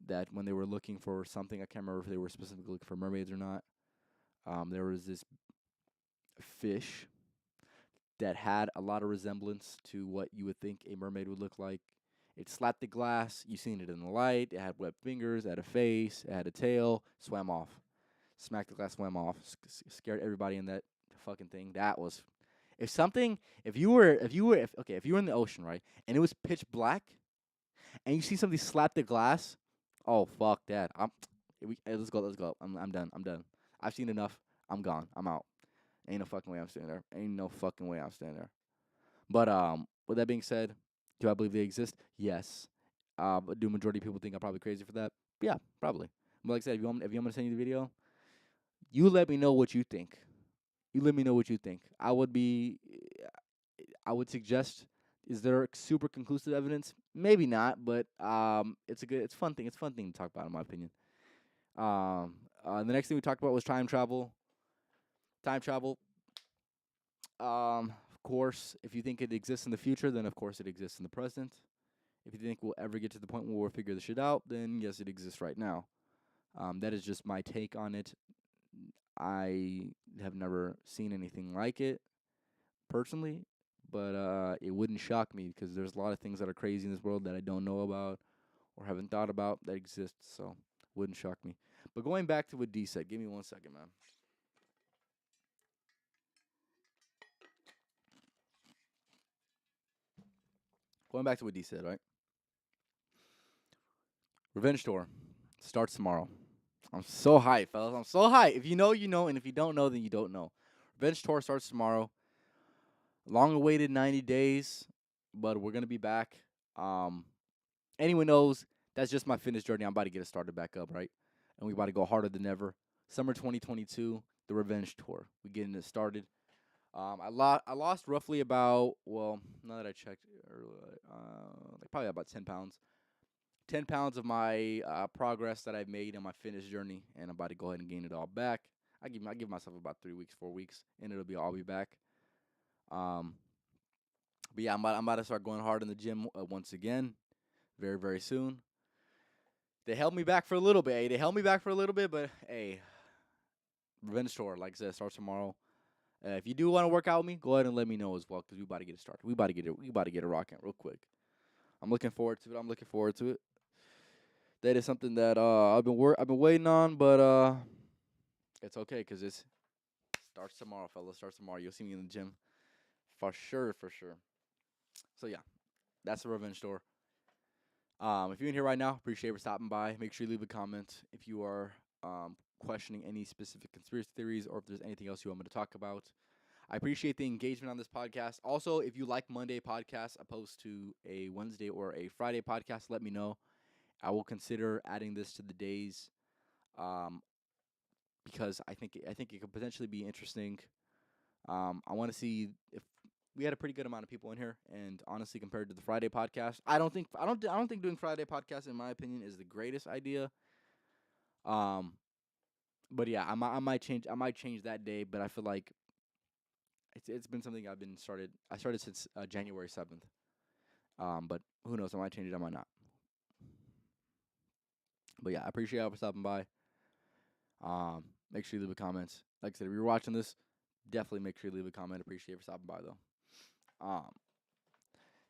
that when they were looking for something, I can't remember if they were specifically looking for mermaids or not. There was this fish that had a lot of resemblance to what you would think a mermaid would look like. It slapped the glass. You seen it in the light. It had webbed fingers. It had a face. It had a tail. Swam off. Smacked the glass. Swam off. Scared everybody in that fucking thing. That was. If you were in the ocean, right, and it was pitch black, and you see somebody slap the glass, oh fuck that. Let's go. I'm done. I've seen enough. I'm gone. I'm out. Ain't no fucking way I'm staying there. Ain't no fucking way I'm staying there. But with that being said, do I believe they exist? Yes. But do majority of people think I'm probably crazy for that? Yeah, probably. But like I said, if you want me to send you the video, you let me know what you think. You let me know what you think. I would suggest. Is there super conclusive evidence? Maybe not, but it's a fun thing. It's a fun thing to talk about, in my opinion. The next thing we talked about was time travel. Time travel. Of course, if you think it exists in the future, then of course it exists in the present. If you think we'll ever get to the point where we'll figure this shit out, then yes, it exists right now. That is just my take on it. I have never seen anything like it personally, but it wouldn't shock me because there's a lot of things that are crazy in this world that I don't know about or haven't thought about that exist, so wouldn't shock me. But going back to what D said, give me 1 second, man. Going back to what D said, right? Revenge Tour starts tomorrow. I'm so hyped, fellas. I'm so hyped. If you know, you know, and if you don't know, then you don't know. Revenge Tour starts tomorrow. Long awaited 90 days, but we're gonna be back. Um, anyone knows that's just my fitness journey. I'm about to get it started back up, right? And we about to go harder than ever. Summer 2022, the revenge tour. We getting it started. I lost roughly about, well, now that I checked earlier, like probably about 10 pounds. 10 pounds of my progress that I've made in my fitness journey, and I'm about to go ahead and gain it all back. I give myself about 3 weeks, 4 weeks, and I'll be back. Um, but yeah, I'm about to start going hard in the gym once again, very very soon. They held me back for a little bit. They held me back for a little bit, but hey, revenge tour, like I said, starts tomorrow. If you do want to work out with me, go ahead and let me know as well, because we about to get it started. We about to get it rocking real quick. I'm looking forward to it. I'm looking forward to it. That is something that I've been waiting on, but it's okay because it starts tomorrow, fellas. Starts tomorrow. You'll see me in the gym for sure, for sure. So yeah, that's the revenge tour. If you're in here right now, appreciate you for stopping by. Make sure you leave a comment if you are questioning any specific conspiracy theories or if there's anything else you want me to talk about. I appreciate the engagement on this podcast. Also, if you like Monday podcasts opposed to a Wednesday or a Friday podcast, let me know. I will consider adding this to the days, um, because I think it could potentially be interesting. I want to see if we had a pretty good amount of people in here, and honestly, compared to the Friday podcast, I don't think doing Friday podcast, in my opinion, is the greatest idea. Um, but yeah, I might change that day, but I feel like it's been something I started since January 7th. But who knows? I might change it. I might not. But yeah, I appreciate y'all for stopping by. Make sure you leave a comment. Like I said, if you're watching this, definitely make sure you leave a comment. Appreciate you for stopping by though. Um,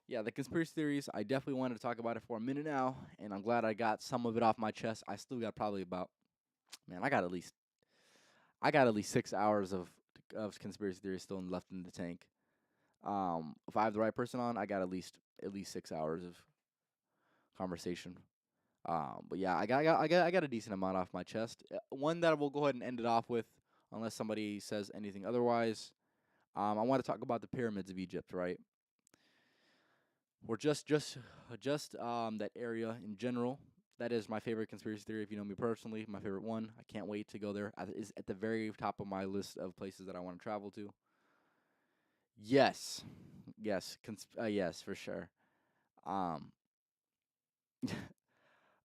yeah, the conspiracy theories. I definitely wanted to talk about it for a minute now, and I'm glad I got some of it off my chest. I still got probably about, man, I got at least 6 hours of conspiracy theories still left in the tank. If I have the right person on, I got at least 6 hours of conversation. But yeah, I got a decent amount off my chest. One that we'll go ahead and end it off with, unless somebody says anything otherwise. I want to talk about the pyramids of Egypt, right? Or just that area in general. That is my favorite conspiracy theory. If you know me personally, my favorite one. I can't wait to go there. Is at the very top of my list of places that I want to travel to. Yes, yes, for sure. Um,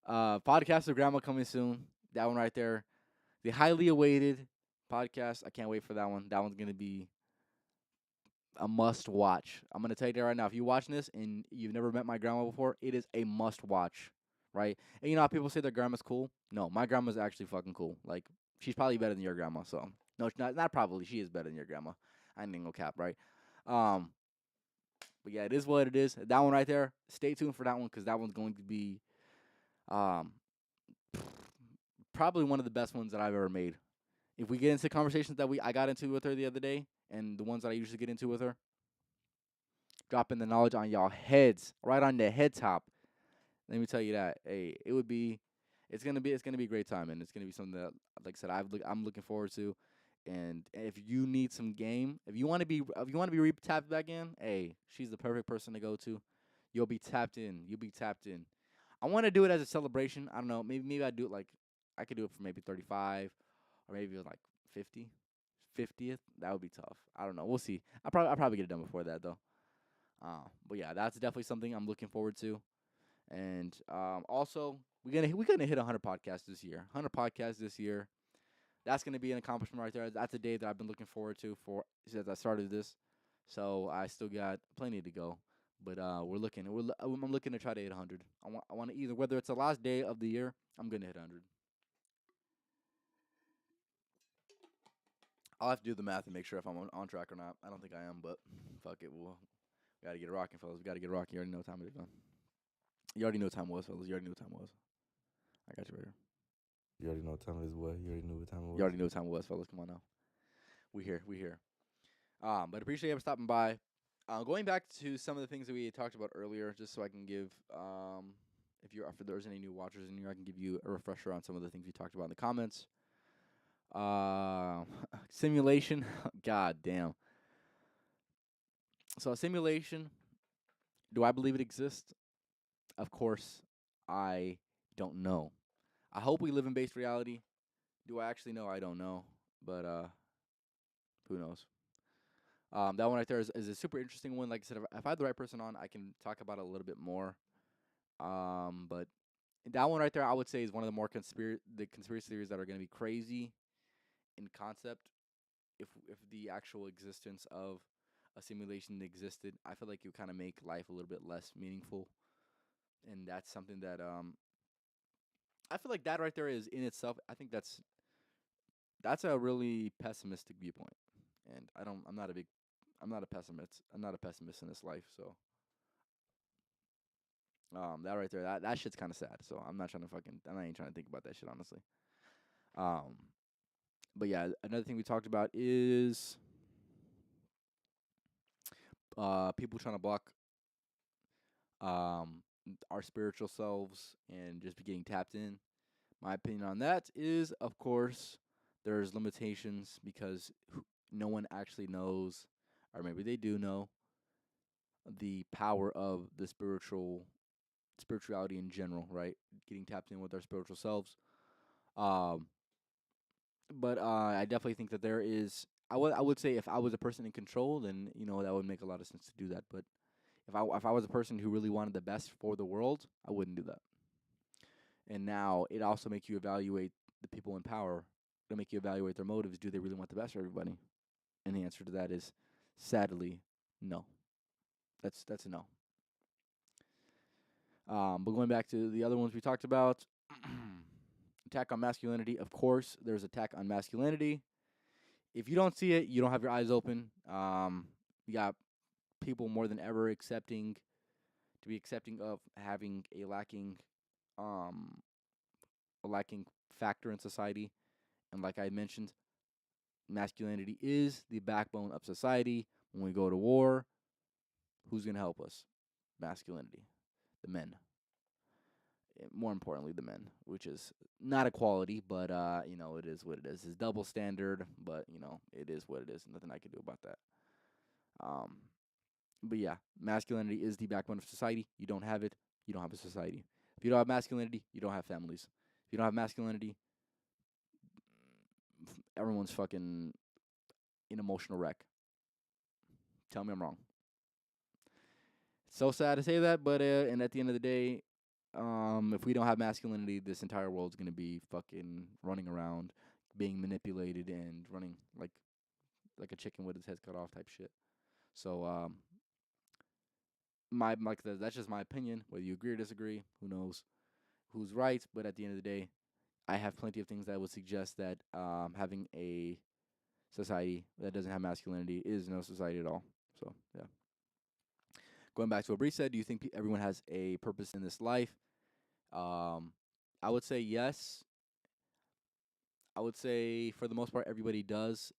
podcast of Grandma coming soon. That one right there. The highly awaited podcast. I can't wait for that one. That one's gonna be a must watch. I'm gonna tell you that right now. If you're watching this and you've never met my grandma before, it is a must watch, right? And you know how people say their grandma's cool? No, my grandma's actually fucking cool. Like she's probably better than your grandma. So no, not probably. She is better than your grandma. I ain't gonna cap, right? Um, but yeah, it is what it is. That one right there. Stay tuned for that one because that one's going to be um probably one of the best ones that I've ever made. If we get into conversations that I got into with her the other day, and the ones that I usually get into with her, dropping the knowledge on y'all heads, right on the head top. Let me tell you that. Hey, it's gonna be a great time, and it's gonna be something that, like I said, I'm looking forward to. And if you need some game, if you want to be tapped back in, hey, she's the perfect person to go to. You'll be tapped in. You'll be tapped in. I want to do it as a celebration. I don't know. Maybe I do it like I could do it for maybe 35, or maybe like 50, 50th. That would be tough. I don't know. We'll see. I'll probably get it done before that though. But yeah, that's definitely something I'm looking forward to. And also, we're gonna hit 100 podcasts this year. 100 podcasts this year. That's gonna be an accomplishment right there. That's a day that I've been looking forward to for since I started this. So I still got plenty to go. But I'm looking to try to hit 100. I want to either, whether it's the last day of the year, I'm gonna hit 100. I'll have to do the math and make sure if I'm on track or not. I don't think I am, but fuck it. We gotta get it rocking, fellas. We gotta get it rocking. You already know what time it is, man. You already know what time it was, fellas. You already knew what time it was. I got you right here. You already know what time it is, boy. You already knew what time it You was. already know what time it was, fellas. Come on now. We here. We here. But appreciate you for stopping by. Going back to some of the things that we had talked about earlier, just so I can give, if there's any new watchers in here, I can give you a refresher on some of the things we talked about in the comments. Uh, simulation. God damn. So a simulation, do I believe it exists? Of course, I don't know. I hope we live in based reality. Do I actually know? I don't know, but who knows? That one right there is a super interesting one. Like I said, if I had the right person on, I can talk about it a little bit more. But that one right there, I would say is one of the more conspiracy theories that are going to be crazy in concept. If the actual existence of a simulation existed, I feel like it would kind of make life a little bit less meaningful, and that's something that I feel like that right there is in itself. I think that's a really pessimistic viewpoint, and I'm not a pessimist. I'm not a pessimist in this life, so that right there, that shit's kind of sad. So I'm not trying to fucking, I'm not even trying to think about that shit honestly. Um, but yeah, another thing we talked about is people trying to block um our spiritual selves and just be getting tapped in. My opinion on that is, of course, there's limitations because no one actually knows, or maybe they do know, the power of the spirituality in general, right? Getting tapped in with our spiritual selves. Um, but I definitely think that there is. I would say if I was a person in control, then that would make a lot of sense to do that. But if I was a person who really wanted the best for the world, I wouldn't do that. And now it also makes you evaluate the people in power. It'll make you evaluate their motives. Do they really want the best for everybody? And the answer to that is, sadly, no. That's a no. But going back to the other ones we talked about, attack on masculinity. Of course, there's attack on masculinity. If you don't see it, you don't have your eyes open. You got people more than ever accepting of having um, a lacking factor in society. And like I mentioned, masculinity is the backbone of society. When we go to war, who's gonna help us? Masculinity, the men. More importantly, the men, which is not equality, but it is what it is. It's double standard, but it is what it is. Nothing I can do about that. Um, but yeah, masculinity is the backbone of society. You don't have it, you don't have a society. If you don't have masculinity, you don't have families. If you don't have masculinity, everyone's fucking an emotional wreck. Tell me I'm wrong. It's so sad to say that, but and at the end of the day, if we don't have masculinity, this entire world's gonna be fucking running around, being manipulated and running like a chicken with its head cut off type shit. So that's just my opinion. Whether you agree or disagree, who knows who's right? But at the end of the day, I have plenty of things that would suggest that having a society that doesn't have masculinity is no society at all. So yeah. Going back to what Bree said, do you think everyone has a purpose in this life? Um, I would say yes. I would say for the most part, everybody does.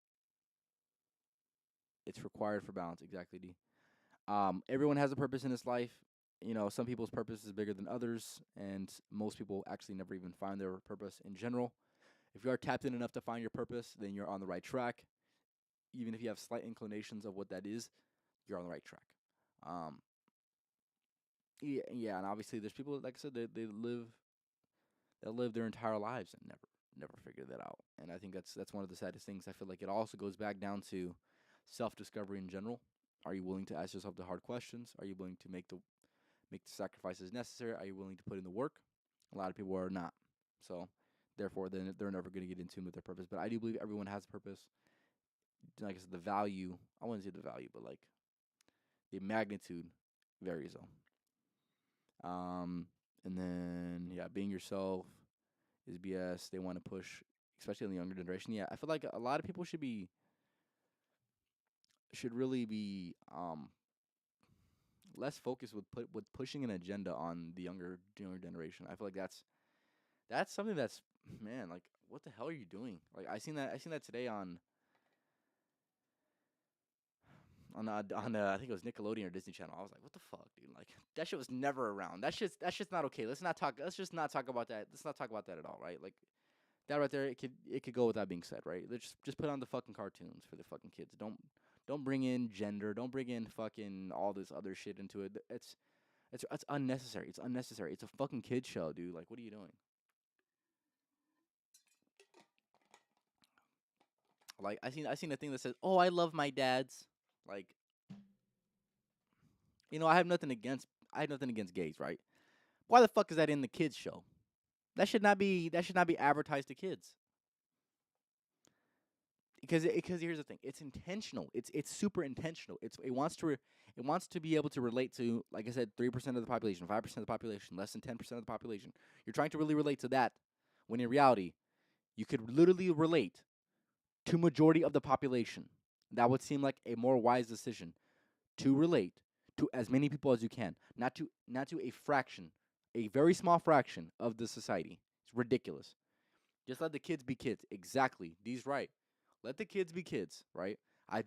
It's required for balance. Exactly, D. Everyone has a purpose in this life. Some people's purpose is bigger than others, and most people actually never even find their purpose in general. If you are tapped in enough to find your purpose, then you're on the right track. Even if you have slight inclinations of what that is, you're on the right track. Um, yeah, and obviously there's people like I said they live their entire lives and never figure that out. And I think that's one of the saddest things. I feel like it also goes back down to self-discovery in general. Are you willing to ask yourself the hard questions? Are you willing to make the sacrifices necessary? Are you willing to put in the work? A lot of people are not. So, therefore, then they're never going to get in tune with their purpose. But I do believe everyone has a purpose. Like I said, the value, I wouldn't say the value, but like the magnitude varies though. And then, yeah, being yourself is BS. They want to push, especially in the younger generation. Yeah, I feel like a lot of people should really be less focused with pushing an agenda on the younger generation. I feel like that's something that's man, like what the hell are you doing? Like I seen that today on I think it was Nickelodeon or Disney Channel. I was like, what the fuck, dude? Like that shit was never around. That's just not okay. Let's just not talk about that. Let's not talk about that at all, right? Like that right there, it could go without being said, right? Let's just put on the fucking cartoons for the fucking kids. Don't bring in gender. Don't bring in fucking all this other shit into it. It's unnecessary. It's unnecessary. It's a fucking kid show, dude. Like, what are you doing? Like, I seen a thing that says, "Oh, I love my dads." Like, I have nothing against gays, right? Why the fuck is that in the kids show? That should not be advertised to kids. Because here's the thing, it's intentional. It's super intentional. It wants to be able to relate to, like I said, 3% of the population, 5% of the population, less than 10% of the population. You're trying to really relate to that, when in reality you could literally relate to majority of the population. That would seem like a more wise decision, to relate to as many people as you can, not to a fraction, a very small fraction of the society. It's ridiculous. Just let the kids be kids. Exactly. D's right. Let the kids be kids, right? I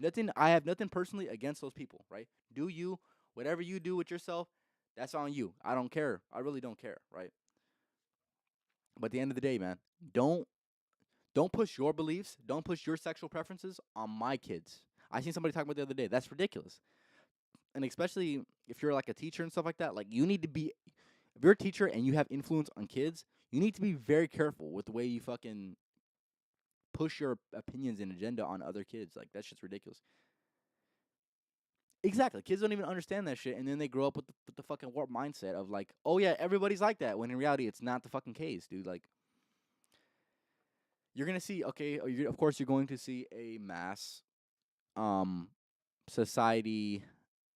have nothing personally against those people, right? Do you whatever you do with yourself, that's on you. I don't care. I really don't care, right? But at the end of the day, man, don't don't push your beliefs, don't push your sexual preferences on my kids. I seen somebody talk about the other day. That's ridiculous. And especially if you're like a teacher and stuff like that, like, you need to be, if you're a teacher and you have influence on kids, you need to be very careful with the way you fucking push your opinions and agenda on other kids. Like, that shit's ridiculous. Exactly. Kids don't even understand that shit, and then they grow up with the fucking warped mindset of like, oh yeah, everybody's like that. When in reality, it's not the fucking case, dude. Like, you're gonna see, okay, of course, you're going to see a mass, um, society,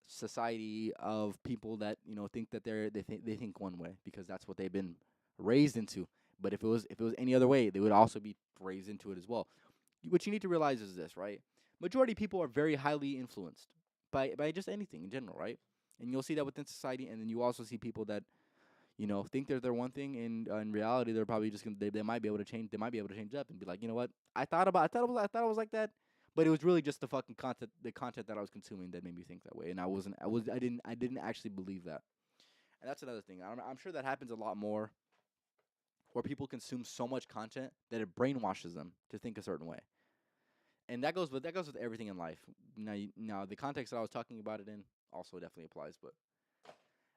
society of people that, think that they think one way because that's what they've been raised into. But if it was any other way, they would also be raised into it as well. What you need to realize is this, right? Majority of people are very highly influenced by just anything in general, right? And you'll see that within society, and then you also see people that, think they're one thing, and in reality, they're probably just gonna they might be able to change. They might be able to change up and be like, you know what? I thought it was like that, but it was really just the content that I was consuming that made me think that way, and I didn't actually believe that. And that's another thing. I'm sure that happens a lot more, where people consume so much content that it brainwashes them to think a certain way. And that goes with everything in life. Now the context that I was talking about it in also definitely applies. But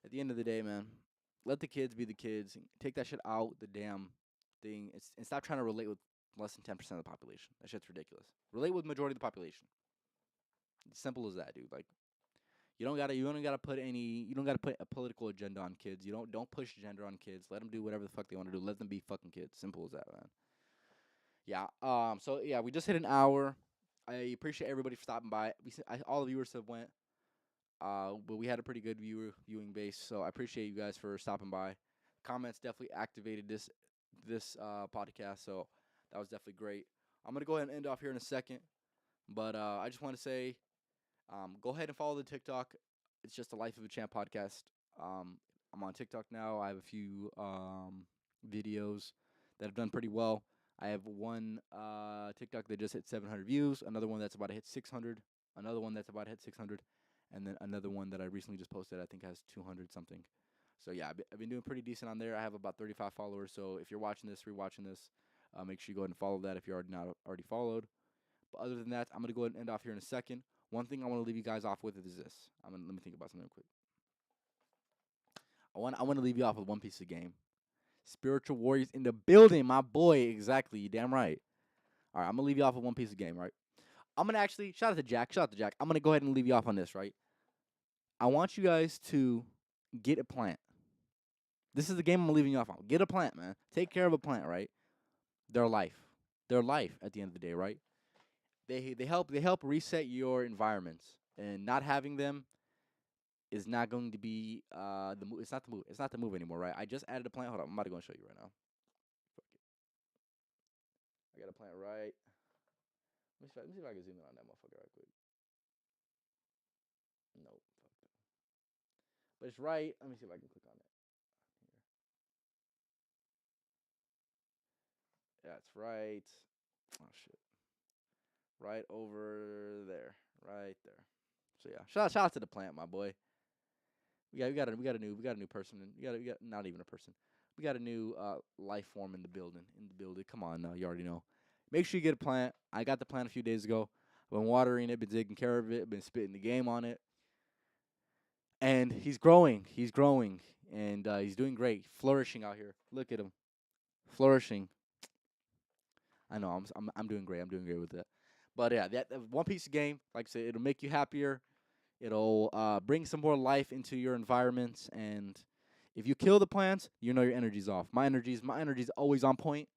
at the end of the day, man, let the kids be the kids. Take that shit out the damn thing. And stop trying to relate with less than 10% of the population. That shit's ridiculous. Relate with majority of the population. It's simple as that, dude. Like, you don't gotta put a political agenda on kids. You don't push gender on kids. Let them do whatever the fuck they want to do. Let them be fucking kids. Simple as that, man. Yeah. So yeah, we just hit an hour. I appreciate everybody for stopping by. All the viewers have went. But we had a pretty good viewing base, so I appreciate you guys for stopping by. Comments definitely activated this podcast, so that was definitely great. I'm gonna go ahead and end off here in a second, but I just want to say, go ahead and follow the TikTok. It's just the Life of a Champ podcast. Um, I'm on TikTok now. I have a few videos that have done pretty well. I have one TikTok that just hit 700 views, another one that's about to hit 600, another one that's about to hit 600, and then another one that I recently just posted, I think has 200 something. So yeah, I've been doing pretty decent on there. I have about 35 followers. So if you're watching this, rewatching this, make sure you go ahead and follow that if you're not already followed. But other than that, I'm gonna go ahead and end off here in a second. One thing I want to leave you guys off with is this. Let me think about something real quick. I want to leave you off with one piece of game. Spiritual warriors in the building, my boy. Exactly, you damn right. All right, I'm gonna leave you off with one piece of game, right? I'm gonna actually shout out to Jack. Shout out to Jack. I'm gonna go ahead and leave you off on this, right? I want you guys to get a plant. This is the game I'm leaving you off on. Get a plant, man. Take care of a plant, right? Their life, their life. At the end of the day, right? They help reset your environments, and not having them is not going to be the move. It's not the move anymore, right? I just added a plant. Hold on, I'm about to go and show you right now. Fuck it. I got a plant right. Let me see if I can zoom in on that motherfucker right quick. Nope. Fuck that. But it's right. Let me see if I can click on it. Here. Yeah, it's right. Oh shit. Right over there. Right there. So yeah, shout out to the plant, my boy. We got a new person. We got not even a person. We got a new life form in the building. In the building. Come on now, you already know. Make sure you get a plant. I got the plant a few days ago. been watering it, been taking care of it, been spitting the game on it, and he's growing. He's growing, and he's doing great, flourishing out here. Look at him, flourishing. I know I'm doing great. I'm doing great with it. But yeah, that One Piece game, like I said, it'll make you happier. It'll bring some more life into your environments, and if you kill the plants, you know your energy's off. My energy's always on point.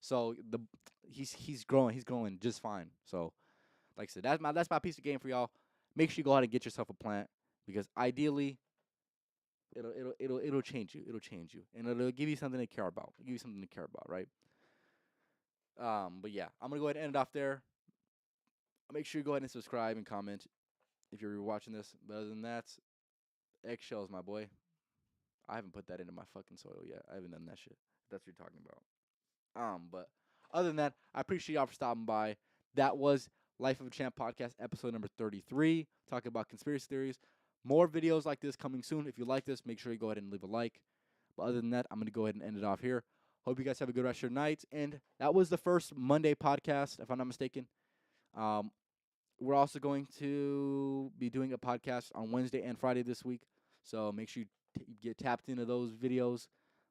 So he's growing. He's growing just fine. So like I said, that's my piece of game for y'all. Make sure you go out and get yourself a plant because ideally it'll change you. It'll change you, and it'll give you something to care about. It'll give you something to care about, right? But yeah, I'm gonna go ahead and end it off there. Make sure you go ahead and subscribe and comment if you're watching this. But other than that, eggshells, my boy. I haven't put that into my fucking soil yet. I haven't done that shit. That's what you're talking about. But other than that, I appreciate y'all for stopping by. That was Life of a Champ podcast, episode number 33, talking about conspiracy theories. More videos like this coming soon. If you like this, make sure you go ahead and leave a like. But other than that, I'm going to go ahead and end it off here. Hope you guys have a good rest of your night. And that was the first Monday podcast, if I'm not mistaken. Um, we're also going to be doing a podcast on Wednesday and Friday this week. So make sure you get tapped into those videos.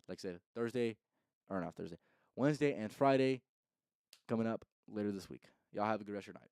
Like I said, Wednesday and Friday coming up later this week. Y'all have a good rest of your night.